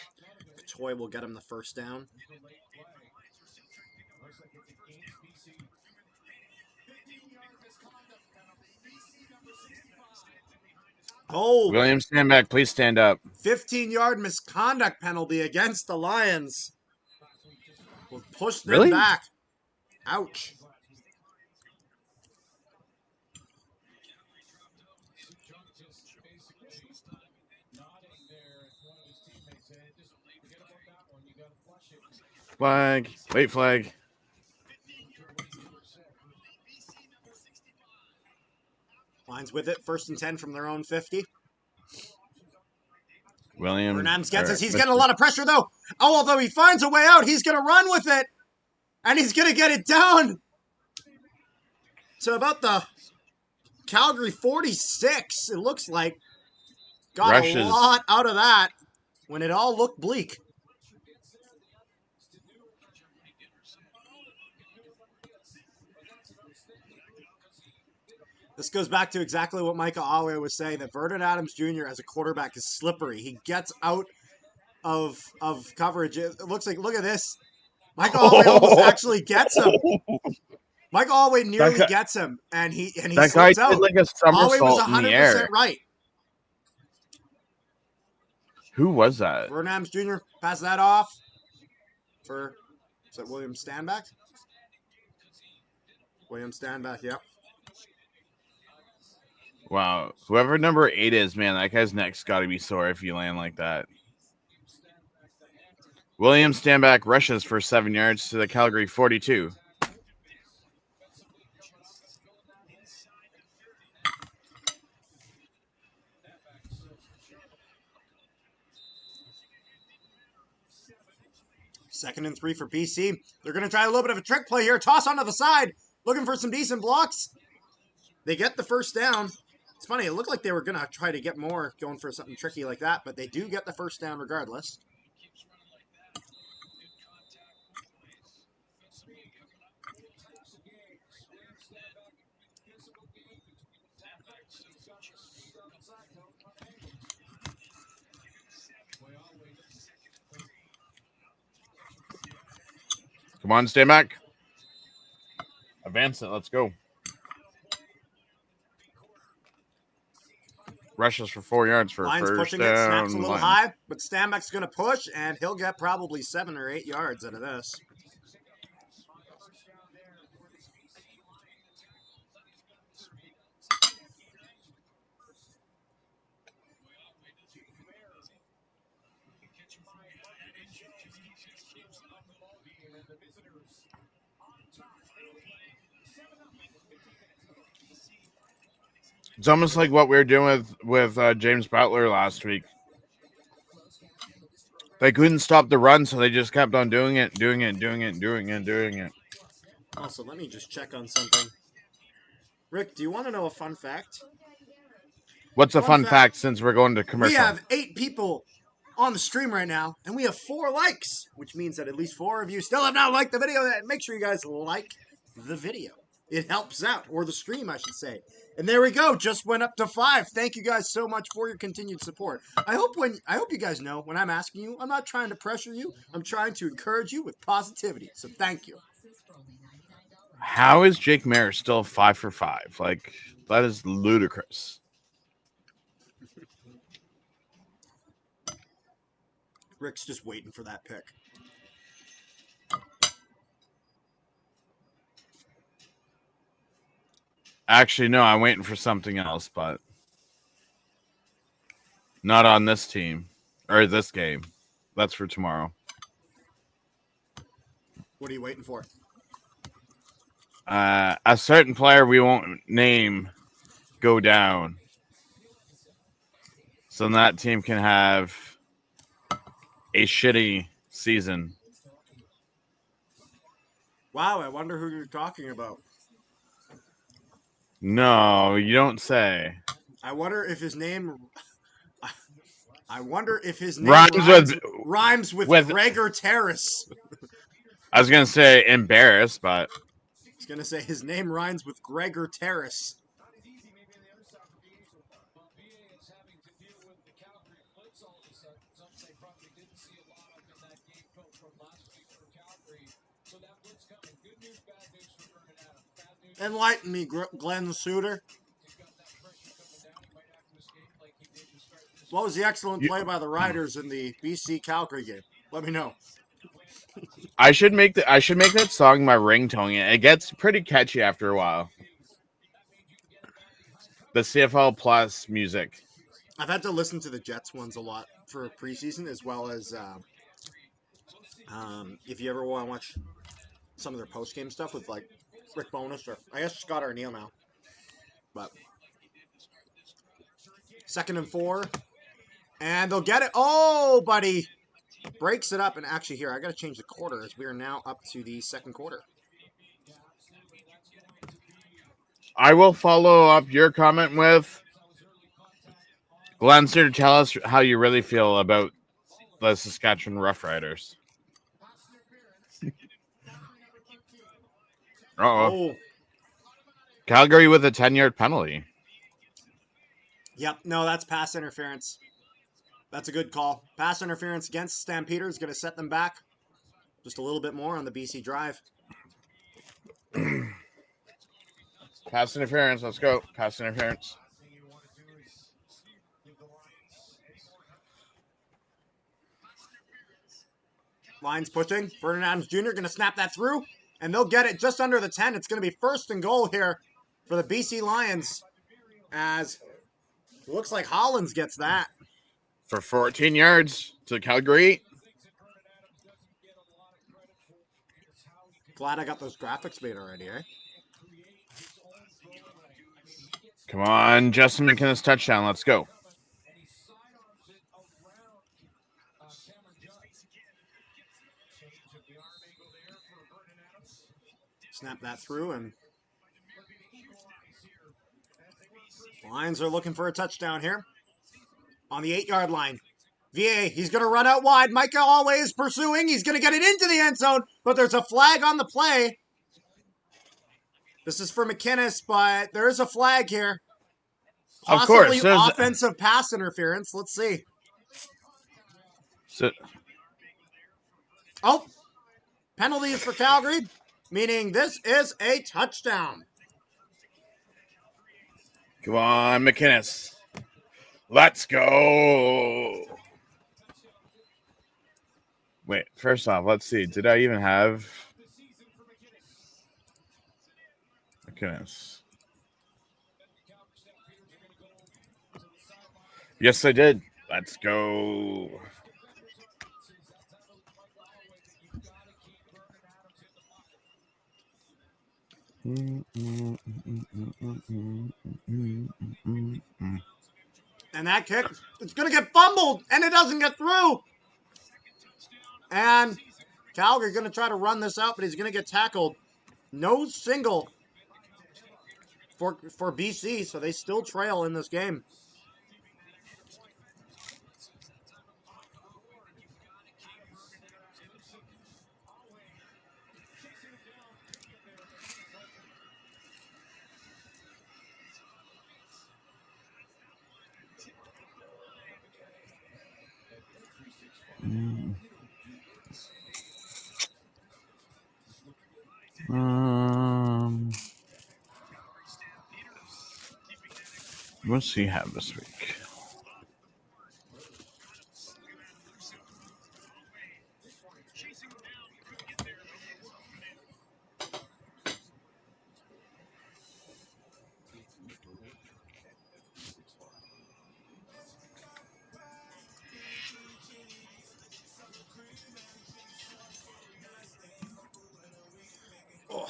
Toy will get him the first down. Oh, Williams, stand back. Please stand up. 15-yard misconduct penalty against the Lions. Will push them Really? back. Ouch. Flag. Late flag. Lions with it. 1st and 10 from their own 50. Williams gets us. He's getting a lot of pressure, though. Oh, although he finds a way out, he's going to run with it. And he's going to get it down. So about the Calgary 46, it looks like. Got Rushes. A lot out of that when it all looked bleak. This goes back to exactly what Micah Alway was saying, that Vernon Adams Jr. as a quarterback is slippery. He gets out of coverage. It looks like, look at this. Micah Alway almost actually gets him. Micah Alway nearly gets him, and he that slips guy out. Did like a somersault Alway was 100% in the air. right. Who was that? Vernon Adams Jr. Pass that off for, is that William Stanback? William Stanback, yep. Wow. Whoever number 8 is, man, that guy's neck's got to be sore if you land like that. William Stanback rushes for 7 yards to the Calgary 42. Second and 3 for BC. They're going to try a little bit of a trick play here. Toss onto the side. Looking for some decent blocks. They get the first down. It's funny. It looked like they were going to try to get more going for something tricky like that, but they do get the first down regardless. Come on, stay back. Advance it. Let's go. Rushes for 4 yards for Lions first pushing down. it, snaps a little Lions. high, but Stanback's going to push, and he'll get probably 7 or 8 yards out of this. It's almost like what we were doing with James Butler last week. They couldn't stop the run, so they just kept on doing it. Also, let me just check on something. Rick, do you want to know a fun fact? What's a fun fact since we're going to commercial? We have 8 people on the stream right now, and we have 4 likes, which means that at least 4 of you still have not liked the video. Make sure you guys like the video. It helps out, or the stream, I should say. And there we go. Just went up to 5. Thank you guys so much for your continued support. I hope you guys know when I'm asking you, I'm not trying to pressure you. I'm trying to encourage you with positivity. So thank you. How is Jake Mayer still 5 for 5? Like, that is ludicrous. Rick's just waiting for that pick. Actually, no, I'm waiting for something else, but not on this team or this game. That's for tomorrow. What are you waiting for? A certain player we won't name go down, so that team can have a shitty season. Wow, I wonder who you're talking about. No, you don't say. I wonder if his name... I wonder if his name rhymes with Gregor Terrace. I was gonna say embarrassed, but I was gonna say his name rhymes with Gregor Terrace. Enlighten me, Glenn Suter. What was the excellent play by the Riders in the BC Calgary game? Let me know. I should make that song my ringtone. It gets pretty catchy after a while. The CFL Plus music. I've had to listen to the Jets ones a lot for preseason, as well as if you ever want to watch some of their post game stuff with like Rick Bonus or I guess Scott Arneal now. But 2nd and 4, and they'll get it. Oh, buddy, breaks it up. And actually, here I got to change the quarter as we are now up to the second quarter. I will follow up your comment with Glenn to tell us how you really feel about the Saskatchewan Roughriders. Oh. Calgary with a 10-yard penalty. Yep, no, that's pass interference. That's a good call. Pass interference against Stampeders, going to set them back just a little bit more on the BC drive. Pass interference. Let's go. Pass interference. Lions pushing. Vernon Adams Jr. going to snap that through, and they'll get it just under the 10. It's going to be 1st and goal here for the BC Lions, as it looks like Hollins gets that. For 14 yards to Calgary. Glad I got those graphics made already, eh? Come on, Justin McInnes touchdown. Let's go. Snap that through, and Lions are looking for a touchdown here on the 8-yard line. VA, he's going to run out wide. Micah always pursuing. He's going to get it into the end zone, but there's a flag on the play. This is for McInnes, but there is a flag here. Possibly of course. Offensive pass interference. Let's see. Penalty is for Calgary, meaning this is a touchdown. Come on, McInnes. Let's go. Wait, first off, let's see. Did I even have McInnes? Yes, I did. Let's go. And that kick, it's going to get fumbled, and it doesn't get through. And Calgary going to try to run this out, but he's going to get tackled. No single for BC, so they still trail in this game. What's he have this week? Oh.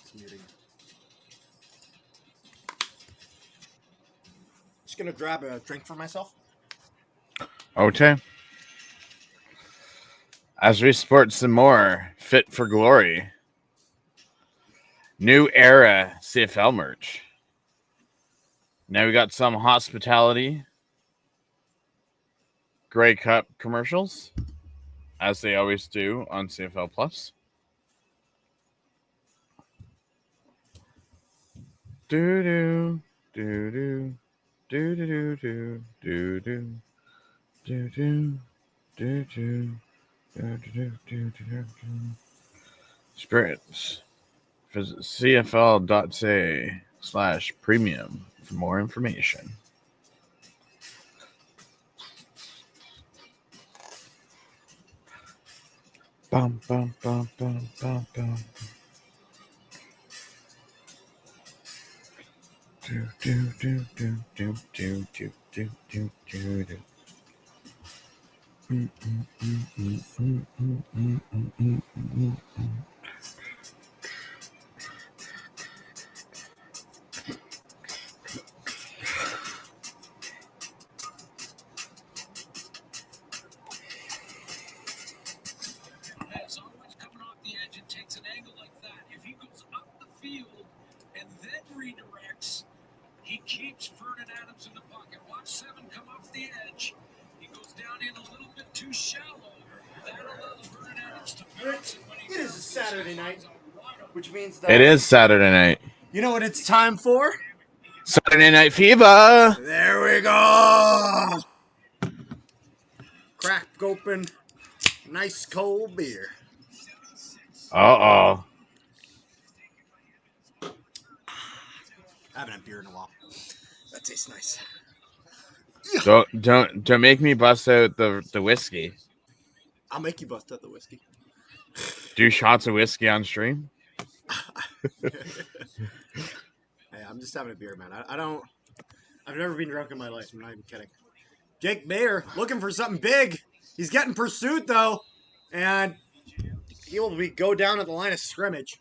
It's muting. Just going to grab a drink for myself. Okay. As we sport some more Fit for Glory. New era CFL merch. Now we got some hospitality. Grey Cup commercials, as they always do on CFL Plus. Do do do do do do do do do do do do do. Spirits. Visit cfl.ca/premium for more information. Bum, bum, bum, bum, bum, bum. Do, do, do, do, do, do, do, do, do, do, do. As always, coming off the edge and takes an angle like that. If he goes up the field and then redirects, he keeps Vernon Adams in the pocket. Watch Seven come off the edge. He goes down in a little bit too shallow. That allows Vernon Adams to bounce it when he It is a Saturday night, which means that It is Saturday night. You know what it's time for? Saturday Night Fever. There we go. Crack open, nice cold beer. Uh-oh. I haven't had beer in a while. That tastes nice. Don't make me bust out the whiskey. I'll make you bust out the whiskey. Do shots of whiskey on stream. Hey, I'm just having a beer, man. I've never been drunk in my life. I'm not even kidding. Jake Mayer looking for something big. He's getting pursued though, and he'll go down at the line of scrimmage.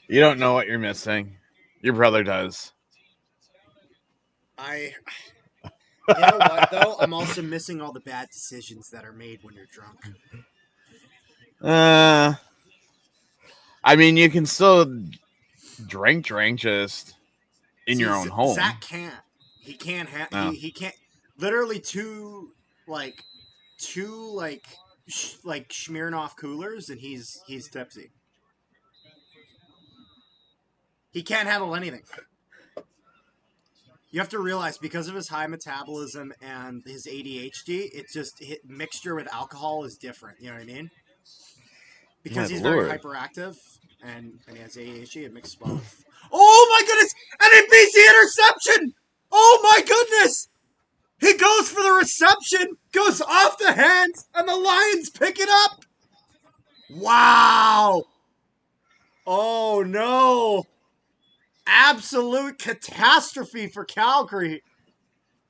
You don't know what you're missing. Your brother does. You know what though? I'm also missing all the bad decisions that are made when you're drunk. I mean, you can still drink just in your own home. Zach can't. He can't have. No. He can't. Literally two Smirnoff coolers, and he's tipsy. He can't handle anything. You have to realize, because of his high metabolism and his ADHD, it's just mixture with alcohol is different. You know what I mean? Because he's very hyperactive and he has ADHD, it mixes well with... Oh my goodness! And he beats the interception! Oh my goodness! He goes for the reception, goes off the hands, and the Lions pick it up! Wow! Oh no! Absolute catastrophe for Calgary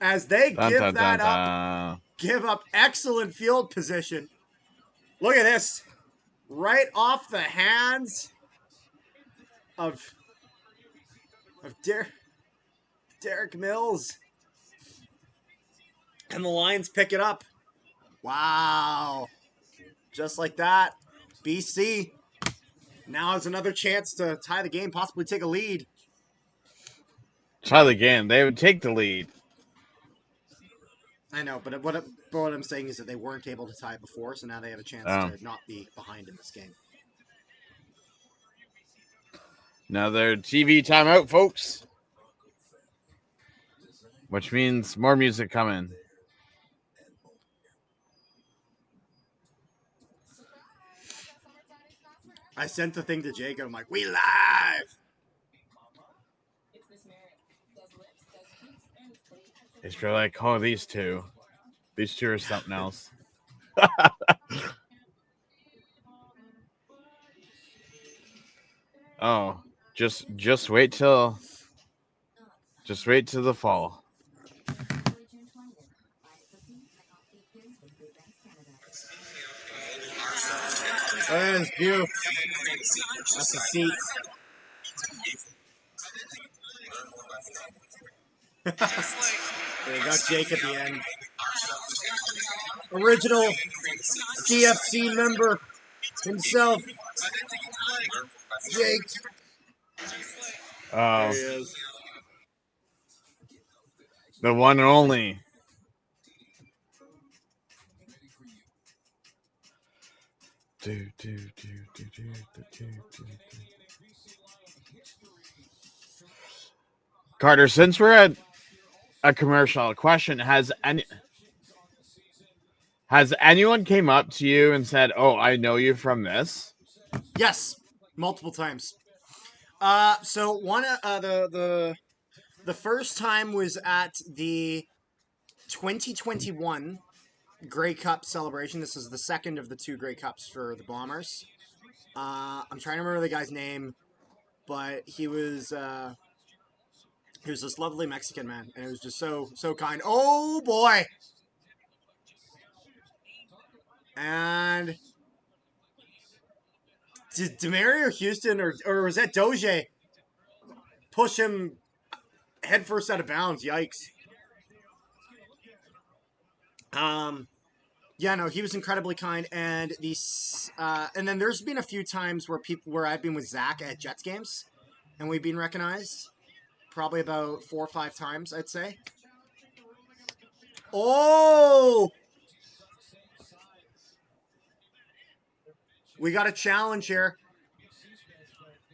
as they give up excellent field position. Look at this. Right off the hands of Derek Mills. And the Lions pick it up. Wow. Just like that. BC now has another chance to tie the game, possibly take a lead. Tie the game. They would take the lead. I know, but what I'm saying is that they weren't able to tie it before, so now they have a chance to not be behind in this game. Another TV timeout, folks. Which means more music coming. I sent the thing to Jacob. I'm like, we live! It's really like, oh, these two. These two are something else. Oh, just wait till the fall. Oh, that's beautiful. That's a seat. There you go, Jake at the end. Original CFC member himself, Jake. There he is. The one and only. Carter, since we're at a commercial question, has anyone came up to you and said, "Oh, I know you from this"? Yes, multiple times. So one the first time was at the 2021 Grey Cup celebration. This is the second of the two Grey Cups for the Bombers. I'm trying to remember the guy's name, but he was this lovely Mexican man, and it was just so kind. Oh boy! And did Demario Houston or was that Doge push him headfirst out of bounds? Yikes! Yeah, no, he was incredibly kind, and and then there's been a few times where I've been with Zach at Jets games, and we've been recognized. Probably about 4 or 5 times, I'd say. Oh, we got a challenge here.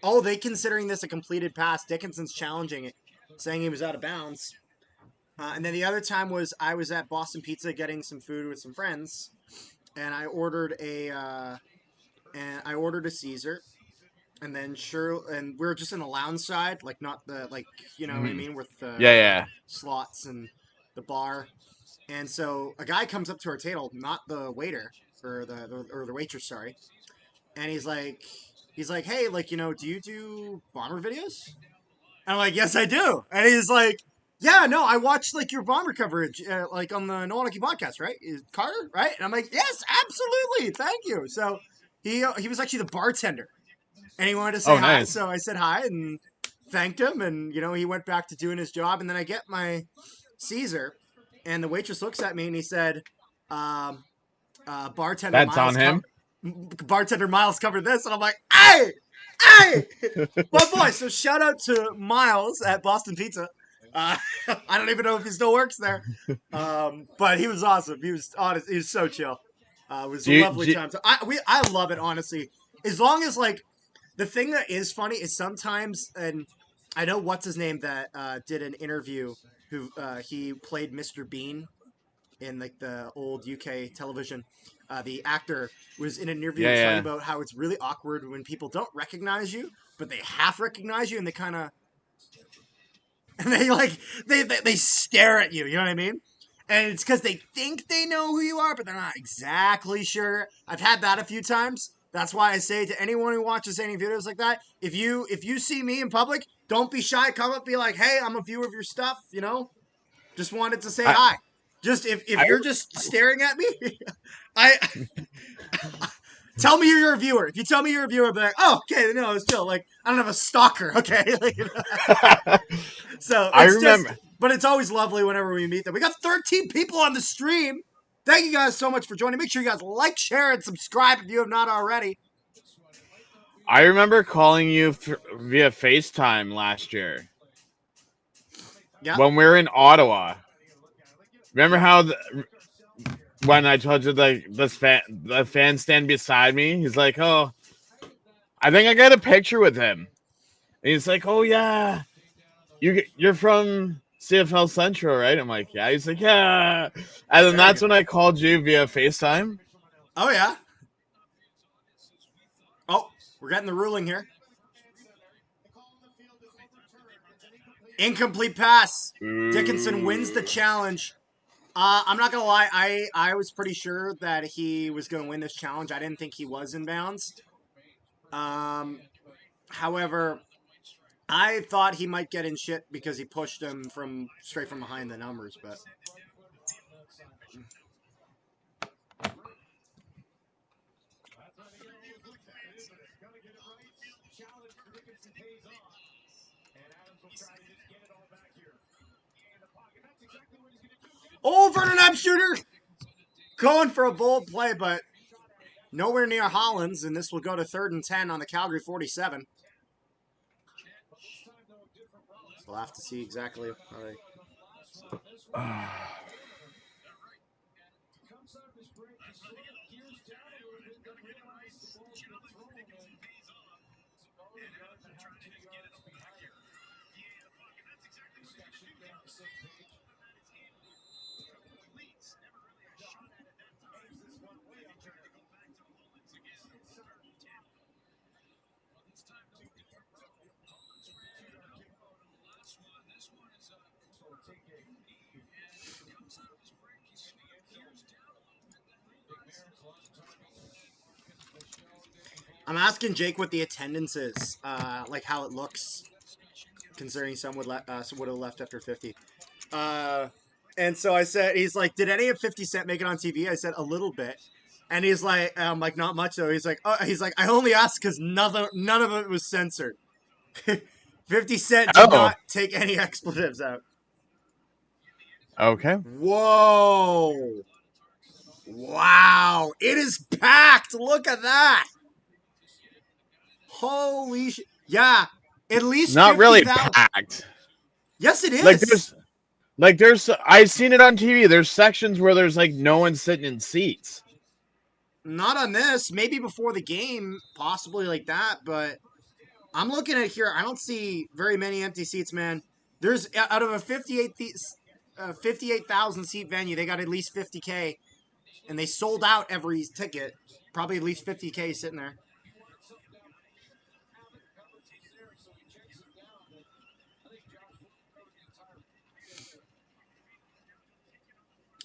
Oh, they considering this a completed pass. Dickinson's challenging it, saying he was out of bounds. And then the other time was I was at Boston Pizza getting some food with some friends, and I ordered a Caesar, and then and we were just in the lounge side, like not the you know what I mean, with the Yeah. slots and the bar. And so a guy comes up to our table, not the waiter or the waitress, sorry, and he's like, hey, like, do you do bomber videos? And I'm like, yes, I do. And he's like, yeah, no, I watched like your bomber coverage, like on the No Lucky podcast, right? Is Carter, right? And I'm like, yes, absolutely, thank you. So he was actually the bartender, and he wanted to say Oh, hi. nice. So I said hi and thanked him, and he went back to doing his job. And then I get my Caesar, and the waitress looks at me and he said, bartender That's Miles on him. bartender Miles covered this, and I'm like, hey, well, boy. So shout out to Miles at Boston Pizza. I don't even know if he still works there, but he was awesome. He was honest. He was so chill. It was a lovely time. So I love it, honestly. As long as like the thing that is funny is sometimes, and I know what's his name that did an interview. Who he played Mr. Bean in like the old UK television. The actor was in an interview talking about how it's really awkward when people don't recognize you, but they half recognize you, and they kind of and they like they stare at you. You know what I mean? And it's because they think they know who you are, but they're not exactly sure. I've had that a few times. That's why I say to anyone who watches any videos like that, if you see me in public, don't be shy. Come up, be like, "Hey, I'm a viewer of your stuff." Just wanted to say hi. Just if you're just staring at me, I tell me you're a viewer. If you tell me you're a viewer, I'll be like, oh, okay, no, it's chill. Like, I don't have a stalker, okay? So I it's remember. but it's always lovely whenever we meet them. We got 13 people on the stream. Thank you guys so much for joining. Make sure you guys like, share, and subscribe if you have not already. I remember calling you via FaceTime last year. Yeah. When we were in Ottawa. Remember how when I told you the fan stand beside me, he's like, "Oh, I think I got a picture with him." And he's like, "Oh yeah, you're from CFL Central, right?" I'm like, "Yeah." He's like, "Yeah," and then that's when I called you via FaceTime. Oh yeah. Oh, we're getting the ruling here. Incomplete pass. Dickinson wins the challenge. I'm not gonna lie. I was pretty sure that he was gonna win this challenge. I didn't think he was in bounds. However, I thought he might get in shit because he pushed him straight from behind the numbers. But oh, Vernon shooter going for a bold play, but nowhere near Hollins, and this will go to 3rd and 10 on the Calgary 47. We'll have to see exactly how they. I'm asking Jake what the attendance is, like how it looks, considering some would have left after 50. And so I said, he's like, did any of 50 Cent make it on TV? I said a little bit, and he's like, not much though. He's like, I only asked because none of it was censored. 50 Cent did not take any expletives out. Okay. Whoa. Wow. It is packed. Look at that. Holy shit. Yeah. At least not 50, really packed. Yes, it is. There's I've seen it on TV. There's sections where there's like no one sitting in seats. Not on this. Maybe before the game, possibly like that, but I'm looking at here. I don't see very many empty seats, man. There's out of a 58,000 seat venue, they got at least 50K, and they sold out every ticket. Probably at least 50K sitting there.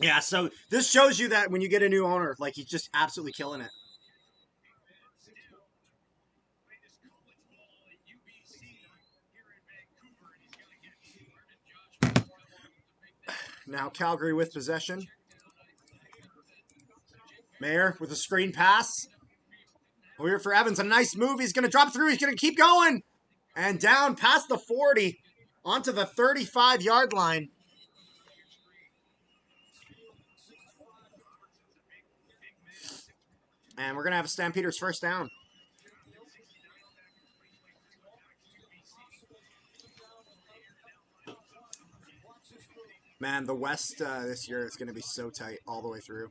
Yeah, so this shows you that when you get a new owner, like he's just absolutely killing it. Now Calgary with possession. Mayer with a screen pass. Over for Evans. A nice move. He's going to drop through. He's going to keep going. And down past the 40. Onto the 35-yard line. And we're going to have a Stampeders first down. Man, the West this year is going to be so tight all the way through.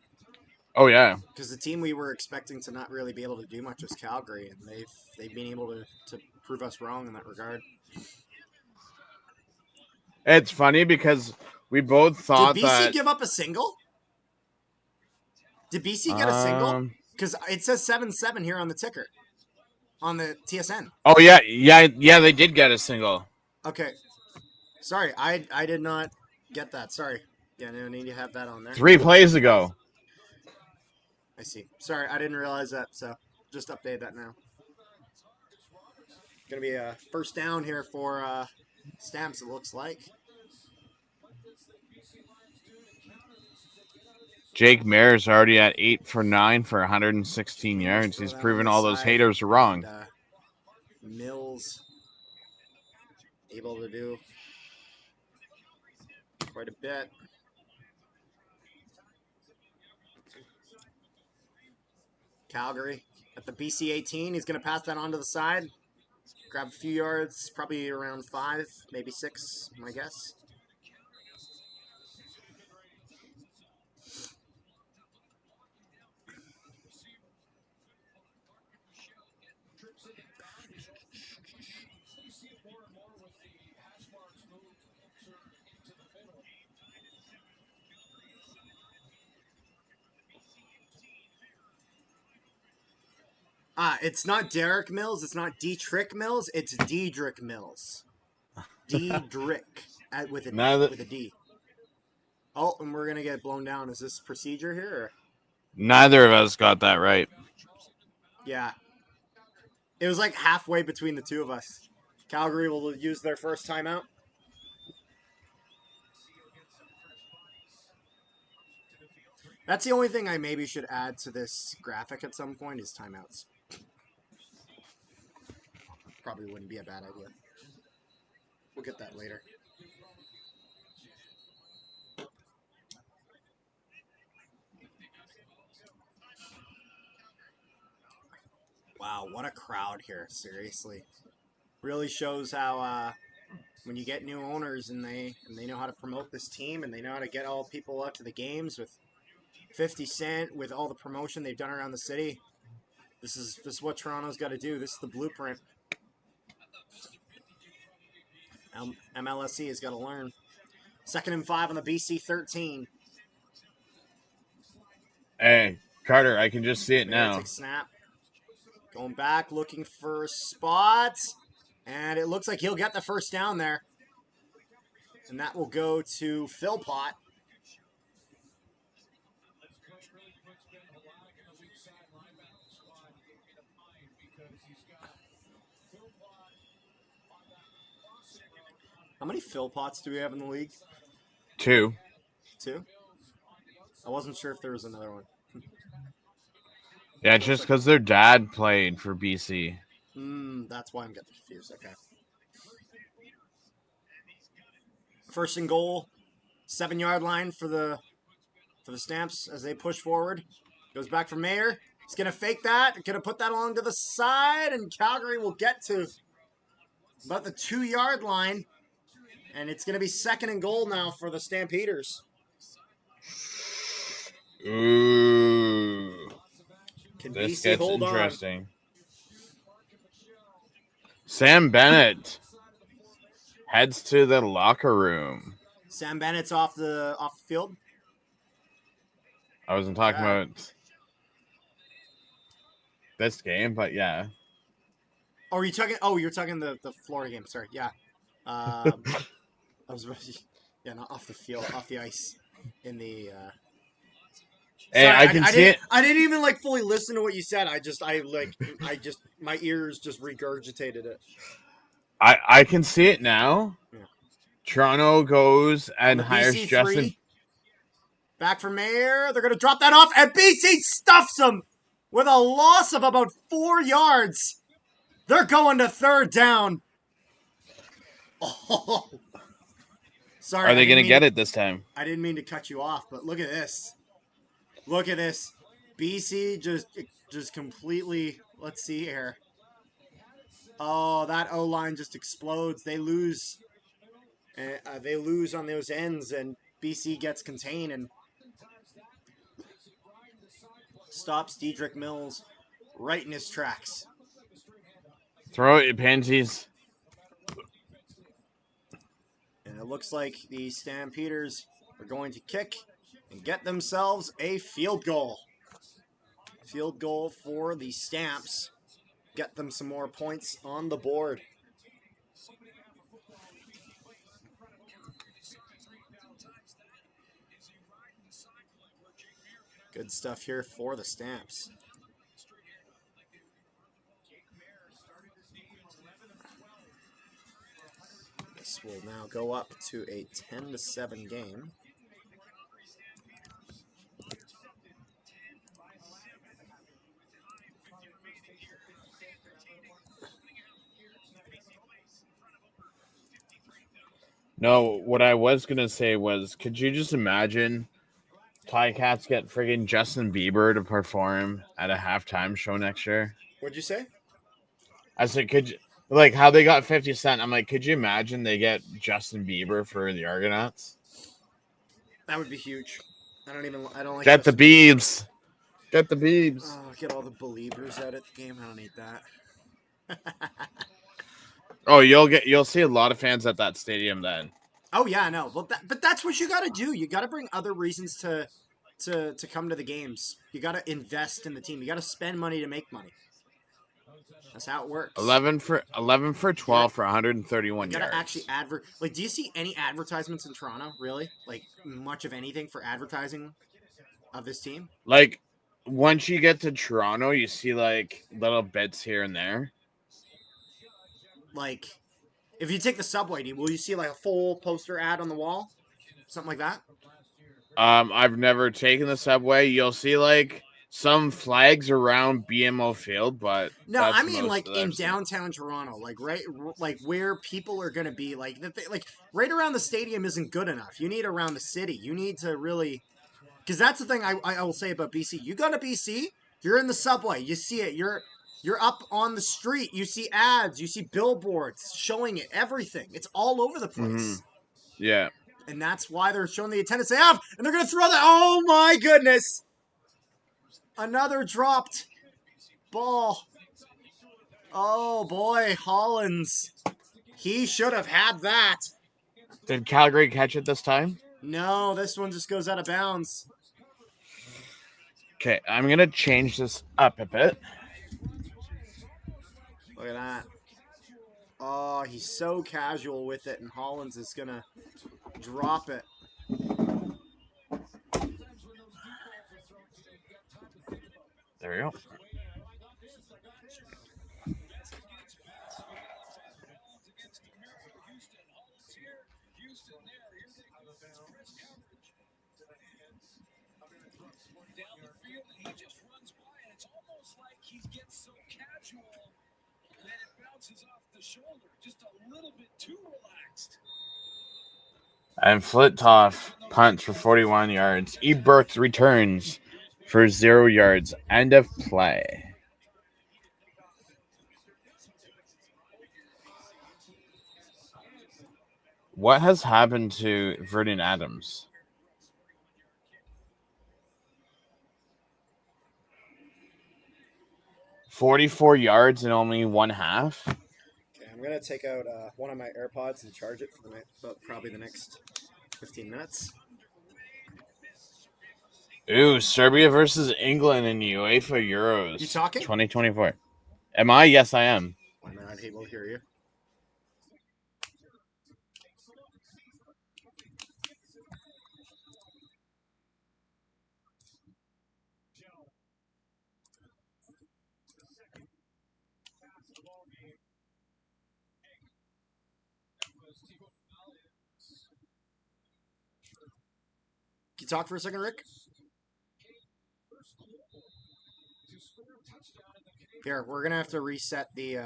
Oh yeah, because the team we were expecting to not really be able to do much was Calgary, and they've been able to prove us wrong in that regard. It's funny because we both thought Did BC that give up a single? Did BC get a single? Because it says 7-7 here on the ticker, on the TSN. Oh yeah, they did get a single. Okay, sorry, I did not get that. Sorry, yeah, no need to have that on there. 3 plays ago. I see. Sorry, I didn't realize that, so just update that now. Gonna be a first down here for Stamps, it looks like. Jake Mayer's already at 8 for 9 for 116 yards. He's proven all those haters wrong. And, Mills able to do quite a bit. Calgary at the BC 18. He's going to pass that onto the side. Grab a few yards, probably around 5, maybe 6, my guess. It's not Derek Mills. It's not Dietrich Mills. It's Diedrich Mills. Diedrich with a D. Oh, and we're gonna get blown down. Is this procedure here? Or? Neither of us got that right. Yeah. It was like halfway between the two of us. Calgary will use their first timeout. That's the only thing I maybe should add to this graphic at some point is timeouts. Probably wouldn't be a bad idea. We'll get that later. Wow, what a crowd here, seriously. Really shows how when you get new owners and they know how to promote this team and they know how to get all people out to the games with 50 Cent, with all the promotion they've done around the city. This is what Toronto's got to do. This is the blueprint. MLSE has got to learn. 2nd and 5 on the BC 13. Hey, Carter, I can just see it Mayer now. takes snap. Going back, looking for spots. And it looks like he'll get the first down there. And that will go to Philpott. How many Philpotts do we have in the league? 2. 2? I wasn't sure if there was another one. Yeah, just because their dad played for BC. That's why I'm getting confused. Okay. 1st and goal. 7-yard line for the Stamps as they push forward. Goes back for Mayer. He's going to fake that. Going to put that along to the side. And Calgary will get to about the 2-yard line. And it's going to be 2nd and goal now for the Stampeders. Ooh. Can This BC gets hold interesting. Sam Bennett heads to the locker room. Sam Bennett's off the field. I wasn't talking about this game, but yeah. Oh, are you talking? Oh, you're talking the Florida game. Sorry, yeah. I was, not off the field, off the ice, in the. Hey, sorry, I can see it. I didn't even fully listen to what you said. My ears just regurgitated it. I can see it now. Yeah. Toronto goes and hires BC Justin. 3. Back for Mayer. They're going to drop that off, and BC stuffs them with a loss of about 4 yards. They're going to 3rd down. Oh. Sorry. Are they going to get it this time? I didn't mean to cut you off, but look at this. Look at this. BC just completely, let's see here. Oh, that O-line just explodes. They lose. They lose on those ends, and BC gets contained and stops Dedrick Mills right in his tracks. Throw it, you pansies. And it looks like the Stampeders are going to kick and get themselves a field goal. Field goal for the Stamps. Get them some more points on the board. Good stuff here for the Stamps. This will now go up to a 10-7 game. No, what I was going to say was, could you just imagine Ticats get friggin' Justin Bieber to perform at a halftime show next year? What'd you say? I said, could you, like how they got 50 Cent? I'm like, could you imagine they get Justin Bieber for the Argonauts? That would be huge. I don't like Get the Biebs. Get the Biebs. Oh, get all the believers out at the game. I don't need that. Oh, you'll see a lot of fans at that stadium then. Oh yeah, I know. But that's what you got to do. You got to bring other reasons to come to the games. You got to invest in the team. You got to spend money to make money. That's how it works. 11 for 12 for 131 you gotta yards. actually do you see any advertisements in Toronto? Really? Like much of anything for advertising of this team? Like once you get to Toronto, you see like little bits here and there. Like, if you take the subway, will you see like a full poster ad on the wall? Something like that? I've never taken the subway. You'll see like some flags around BMO Field, but no, I mean like in downtown Toronto, like like where people are gonna be, like right around the stadium isn't good enough. You need around the city. You need to really, because that's the thing I will say about BC. You go to BC, you're in the subway, you see it. You're up on the street. You see ads. You see billboards showing it. Everything. It's all over the place. Mm-hmm. Yeah. And that's why they're showing the attendance they have. And they're going to throw that. Oh, my goodness. Another dropped. ball. Oh boy, Hollins. He should have had that. Did Calgary catch it this time? No, this one just goes out of bounds. Okay, I'm gonna change this up a bit. Look at that. Oh, he's so casual with it, and Hollins is gonna drop it. There we go. Down the field, and he just runs by, and it's almost like he gets so casual that it bounces off the shoulder, just a little bit too relaxed. And Flittoff punts for 41 yards. Eberts returns for 0 yards. End of play. What has happened to Vernon Adams? $44 yards in only one half. Okay, I'm gonna take out one of my AirPods and charge it for probably the next 15 minutes. Ooh, Serbia versus England in UEFA Euros. You talking? 2024. Am I? Yes, I am. I'm not able to hear you. Can you talk for a second, Rick? Here, we're gonna have to reset the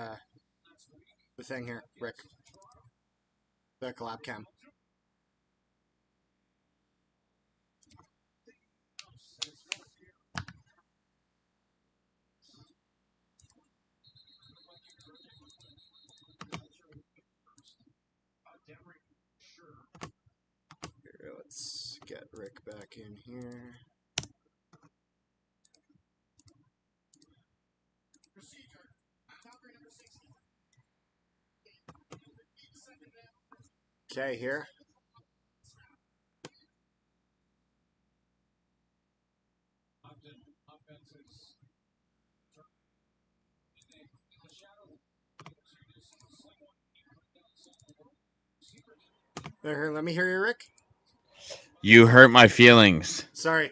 thing here, Rick. The collab cam. Here, let's get Rick back in here. Okay, here. There, let me hear you, Rick. You hurt my feelings. Sorry,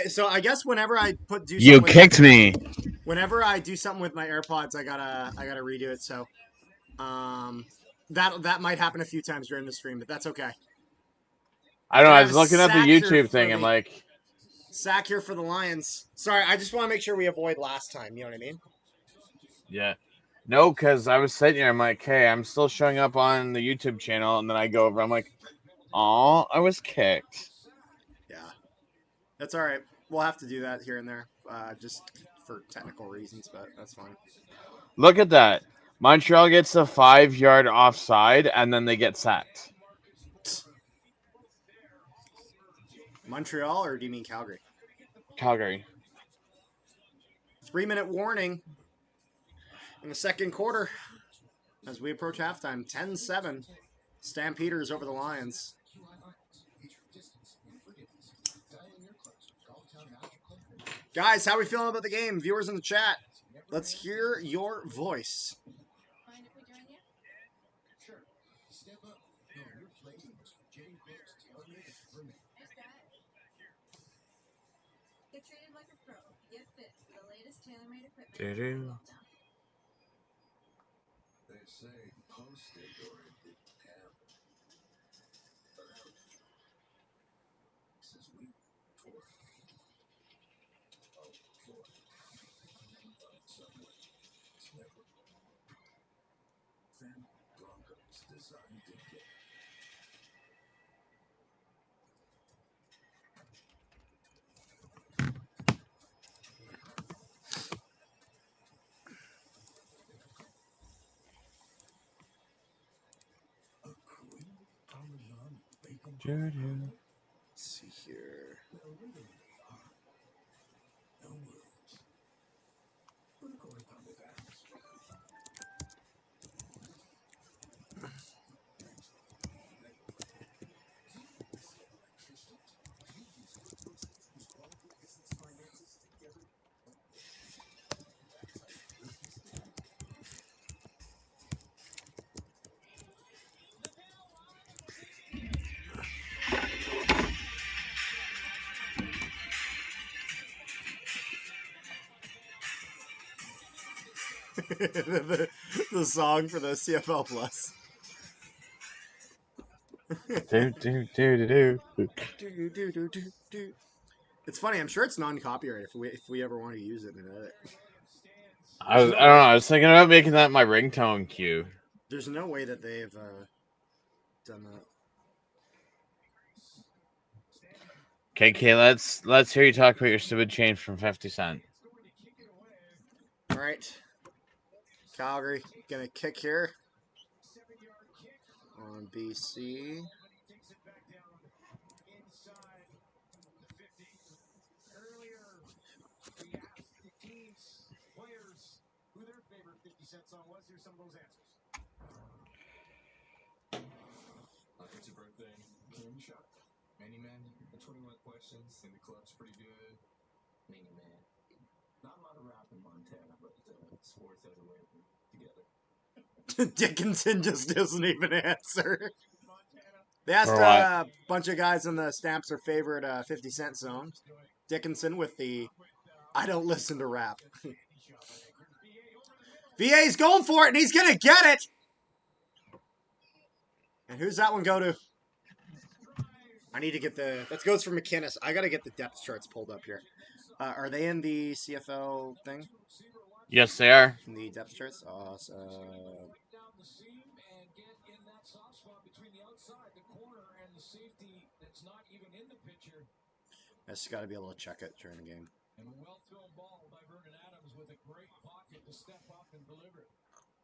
so I guess whenever I do You something kicked me. whenever I do something with my AirPods, I gotta redo it. So, that might happen a few times during the stream, but that's okay. I don't know. Gonna I have was a looking at the sack here YouTube for thing. I'm the- like, Sack here for the Lions. Sorry, I just want to make sure we avoid last time. You know what I mean? yeah. No, because I was sitting here. I'm like, hey, I'm still showing up on the YouTube channel. And then I go over. I'm like, aw, I was kicked. Yeah, that's all right. We'll have to do that here and there, just for technical reasons, but that's fine. Look at that. Montreal gets a 5-yard offside, and then they get sacked. Montreal, or do you mean Calgary? Calgary. 3-minute warning in the second quarter as we approach halftime. 10-7. Stampeders over the Lions. Guys, how are we feeling about the game? Viewers in the chat, let's hear your voice. Doo-doo. Doo-doo. Let's see here. the song for the CFL Plus. It's funny. I'm sure it's non-copyright if we ever want to use it in an edit. I don't know. I was thinking about making that my ringtone cue. There's no way that they've done that. Okay, let's hear you talk about your stupid change from 50 Cent. All right, Calgary gonna kick here on BC. It's your birthday. Can you shot? Many men, 21 questions. Think the club's pretty good. Many man. Not a lot of rap in Montana, but sports has a way of together. Dickinson just doesn't even answer. They asked a bunch of guys in the Stamps their favorite 50 Cent songs. Dickinson with the I don't listen to rap. VA's going for it, and he's going to get it. And who's that one go to? I need to get the... That goes for McInnes. I got to get the depth charts pulled up here. Are they in the CFL thing? Yes, they are. In the depth charts? Awesome. I just got to be able to check it during the game. And a well-thrown ball by Vernon Adams with a great pocket to step up and deliver.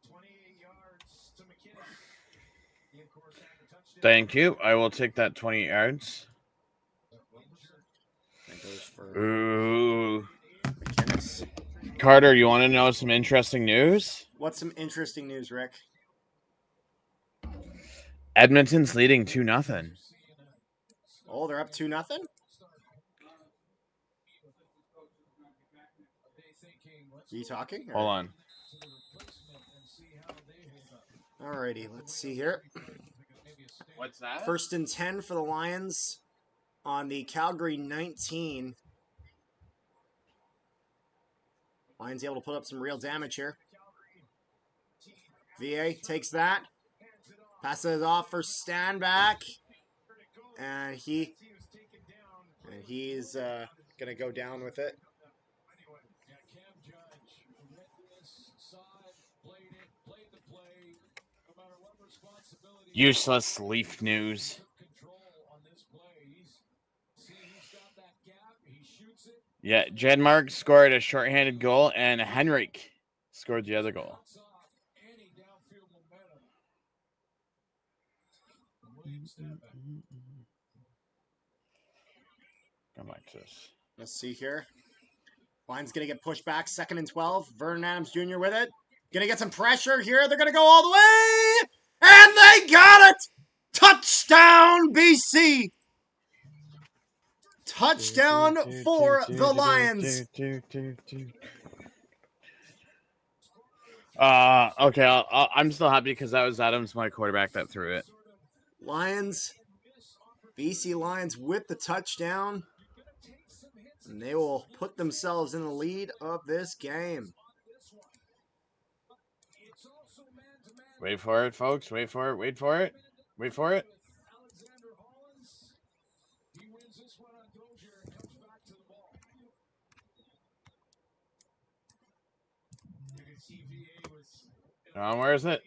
28 yards to McKinnon. He, of course, had the touchdown. Thank you. I will take that 20 yards. That goes for Ooh. McInnes. Carter, you want to know some interesting news? What's some interesting news, Rick? Edmonton's leading 2-0. Oh, they're up 2-0? Are you talking? Or? Hold on. Alrighty, let's see here. What's that? 1st and 10 for the Lions on the Calgary 19. Lions able to put up some real damage here. VA takes that. Passes off for Stanback. And he's going to go down with it. Useless Leaf news. Yeah, Jedmark scored a shorthanded goal, and Henrik scored the other goal. Come back to this. Let's see here. Line's going to get pushed back. 2nd and 12. Vernon Adams Jr. with it. Going to get some pressure here. They're going to go all the way. And they got it! Touchdown, BC! Touchdown for the Lions. Okay, I'm still happy because that was Adams, my quarterback, that threw it. Lions, BC Lions with the touchdown. And they will put themselves in the lead of this game. Wait for it, folks. Wait for it. Wait for it. Wait for it. Where is it?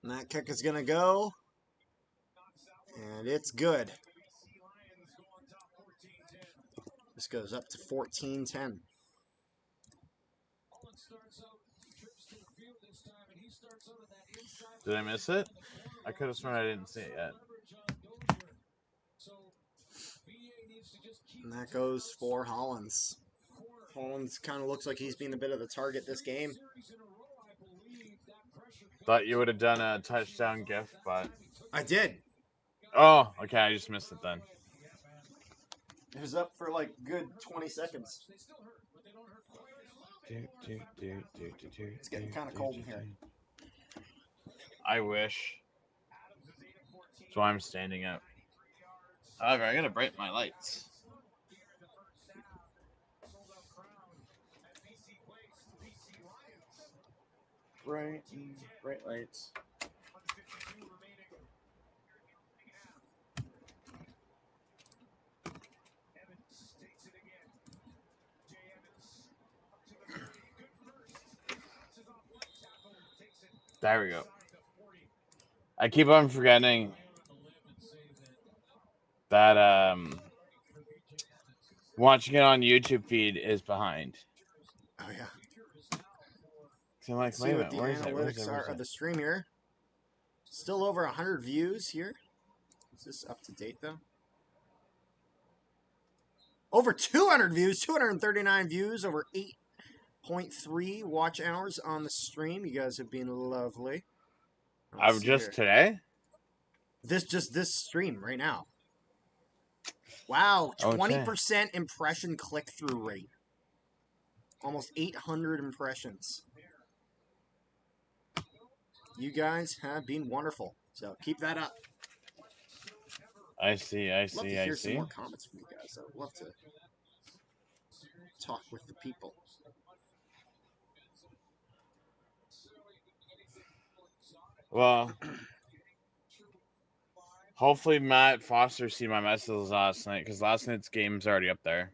And that kick is going to go. And it's good. This goes up to 14-10. Did I miss it? I could have sworn I didn't see it yet. And that goes for Hollins. Hollins kind of looks like he's been a bit of the target this game. Thought you would have done a touchdown gif, but... I did. Oh, okay, I just missed it then. It was up for like good 20 seconds. It's getting kind of cold in here. I wish. That's why I'm standing up. However, I gotta brighten my lights. Bright lights. There we go. I keep on forgetting that watching it on YouTube feed is behind. Oh yeah. So I'm like, Let's wait see a what minute, the where is it? Where is analytics it? Where are is of it? the stream here. Still over 100 views here. Is this up to date though? Over 200 views, 239 views, over 8.3 watch hours on the stream. You guys have been lovely. Let's see Just here. today? This stream right now. Wow, Oh, today. 20% impression click-through rate. Almost 800 impressions. You guys have been wonderful. So keep that up. I see, I'd love to hear some more comments from you guys. I would love to talk with the people. Well, hopefully Matt Foster see my messages last night, because last night's game's already up there.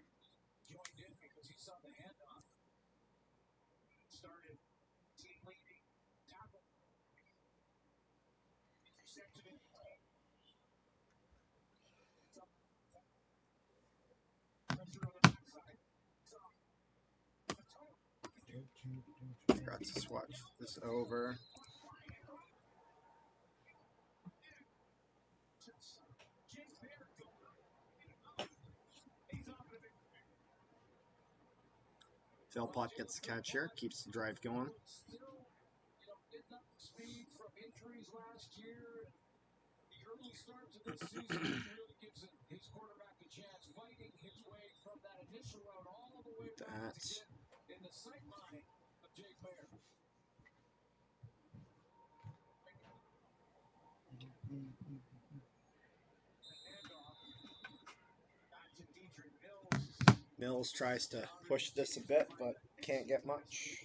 Forgot to swatch this over. Philpott gets the catch here, keeps the drive going. That. Mills tries to push this a bit, but can't get much.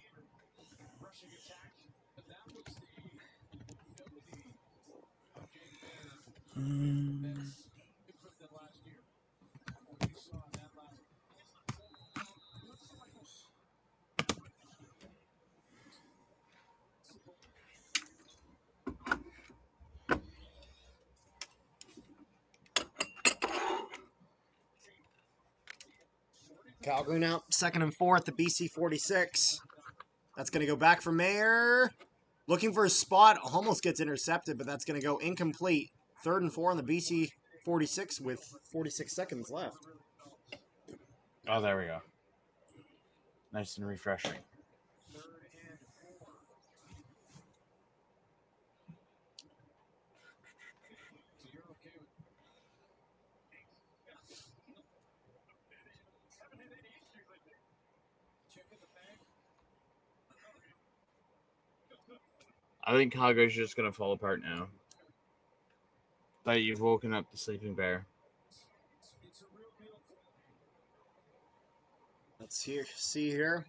Calgary now, 2nd and 4 at the BC 46. That's going to go back for Mayer. Looking for a spot, almost gets intercepted, but that's going to go incomplete. 3rd and 4 on the BC 46 with 46 seconds left. Oh, there we go. Nice and refreshing. I think Calgary's just going to fall apart now. That you've woken up the sleeping bear. Let's see here.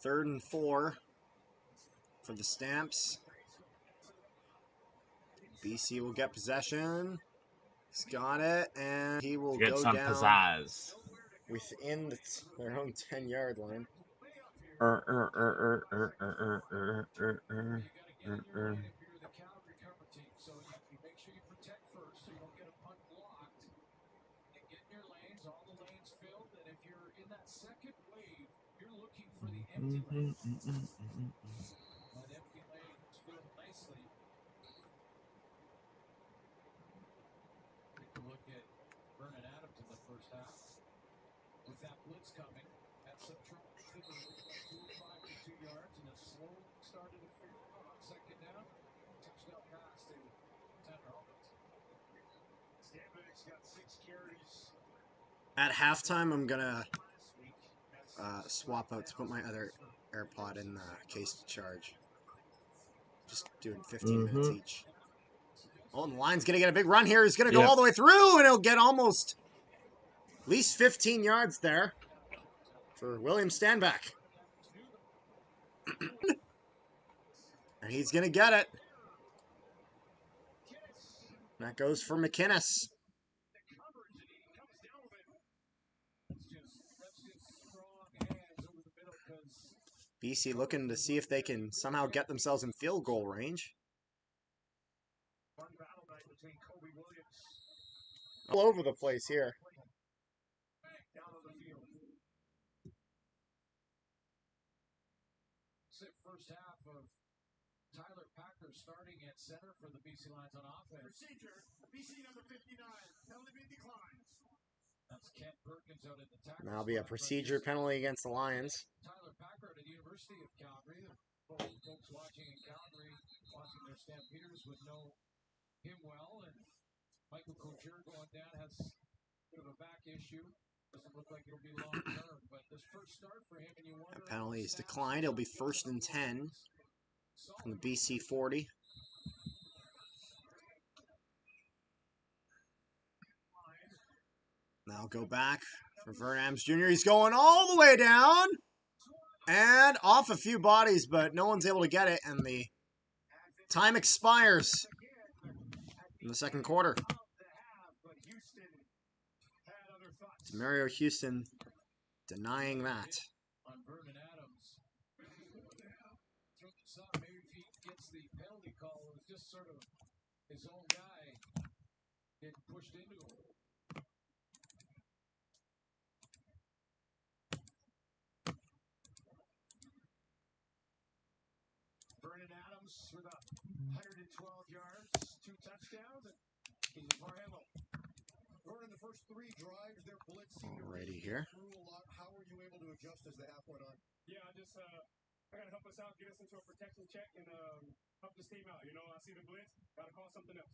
3rd and 4 for the Stamps. BC will get possession. He's got it, and he will Get go some down pizzazz. within their own 10-yard line. At halftime, I'm going to swap out to put my other AirPod in the case to charge. Just doing 15 minutes each. Oh, and the Lions going to get a big run here. He's going to go Yep. all the way through, and he'll get almost at least 15 yards there for William Stanback. And he's going to get it. That goes for McInnes. BC looking to see if they can somehow get themselves in field goal range. All over the place here. First half of Tyler Packer starting at center for the BC Lions on offense. Procedure, BC number 59, penalty being declined. That's Kent Perkins out in the tackle. That'll be a procedure penalty against the Lions. Tyler Packer at the University of Calgary. Folks watching in Calgary, watching their Stampeders would know him well. And Michael Couture going down has a bit of a back issue. Doesn't look like it'll be long term, but this first start for him, and you wonder. That penalty is declined. It'll be 1st and 10 from the BC 40. Now go back for Vern Adams Jr. He's going all the way down and off a few bodies, but no one's able to get it, and the time expires in the second quarter. Mario Houston denying that. On Vernon Adams. Maybe if he gets the penalty call, it was just sort of his own guy getting pushed into him. Vernon Adams with 112 yards, 2 touchdowns, and he's a far handle. Vernon, the first 3 drives, their blitz seemed to Alrighty here. through a lot. How were you able to adjust as the half went on? Yeah, I gotta help us out, get us into a protection check, and help this team out. You know, I see the blitz, gotta call something else.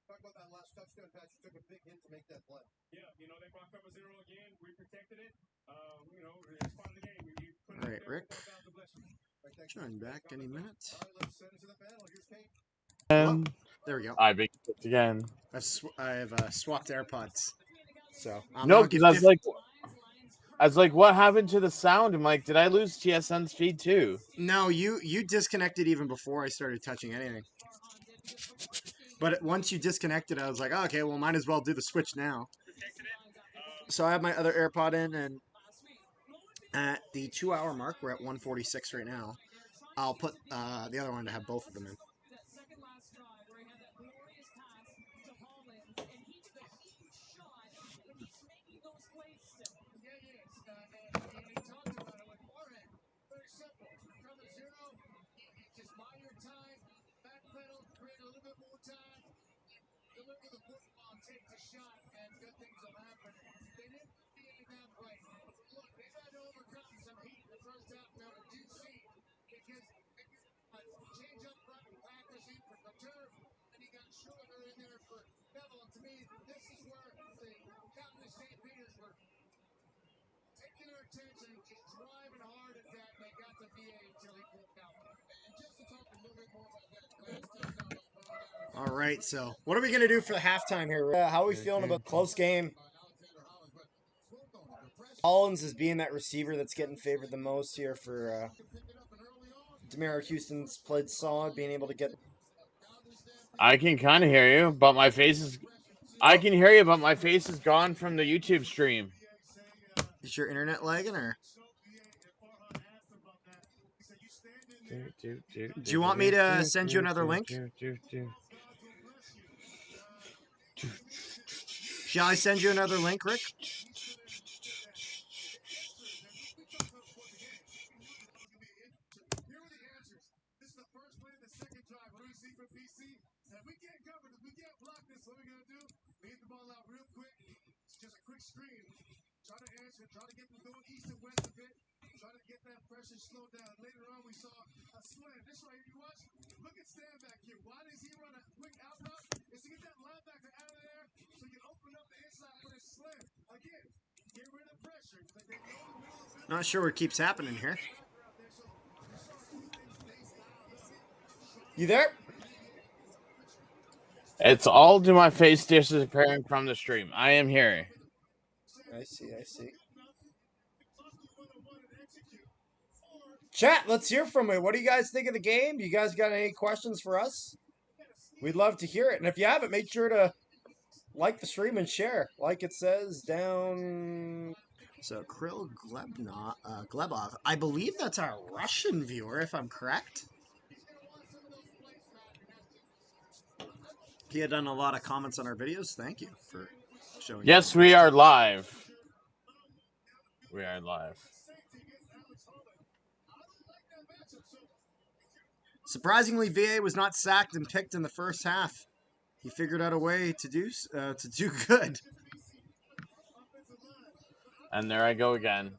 Talk about that last touchdown pass. You took a big hit to make that play. Yeah, you know, they brought cover 0 again. We protected it. You know, it's part of the game. We put it All right, there, Rick. God bless you. Join back any minute. All right, let's send it to the panel. Here's Kate. And There we go. I big again. I've swapped AirPods. So No, because I was like, what happened to the sound? I'm like, did I lose TSN's feed too? No, you disconnected even before I started touching anything. But once you disconnected, I was like, oh, okay, well, might as well do the switch now. So I have my other AirPod in, and at the 2-hour mark, we're at 146 right now. I'll put the other one to have both of them in. To me, this is where the Calgary Stampeders were taking their attention, just driving hard at that. They got the VA until he pulled out. And just to talk a little bit more about that. All right, so what are we going to do for the halftime here? How are we feeling about close game? Collins is being that receiver that's getting favored the most here for Demar Houston's played solid, being able to get. I can kind of hear you, but my face is. I can hear you, but my face is gone from the YouTube stream. Is your internet lagging, or? Do you want me to send you another link? Shall I send you another link, Rick? Try to answer, try to get them going east and west a bit, try to get that pressure slowed down. Later on, we saw a slam. This right here, you watch. Look at Stanback here. Why does he run a quick out route? Is to get that linebacker out of there so you can open up the inside for his slam. Again, get rid of pressure. Not sure what keeps happening here. You there? It's all to my face disappearing from the stream. I am here. I see. Chat, let's hear from you. What do you guys think of the game? You guys got any questions for us? We'd love to hear it. And if you haven't, make sure to like the stream and share, like it says down. So Krill Glebov, I believe that's our Russian viewer, if I'm correct. He had done a lot of comments on our videos. Thank you for showing. Yes, we are live. We are live. Surprisingly, VA was not sacked and picked in the first half. He figured out a way to do good. And there I go again.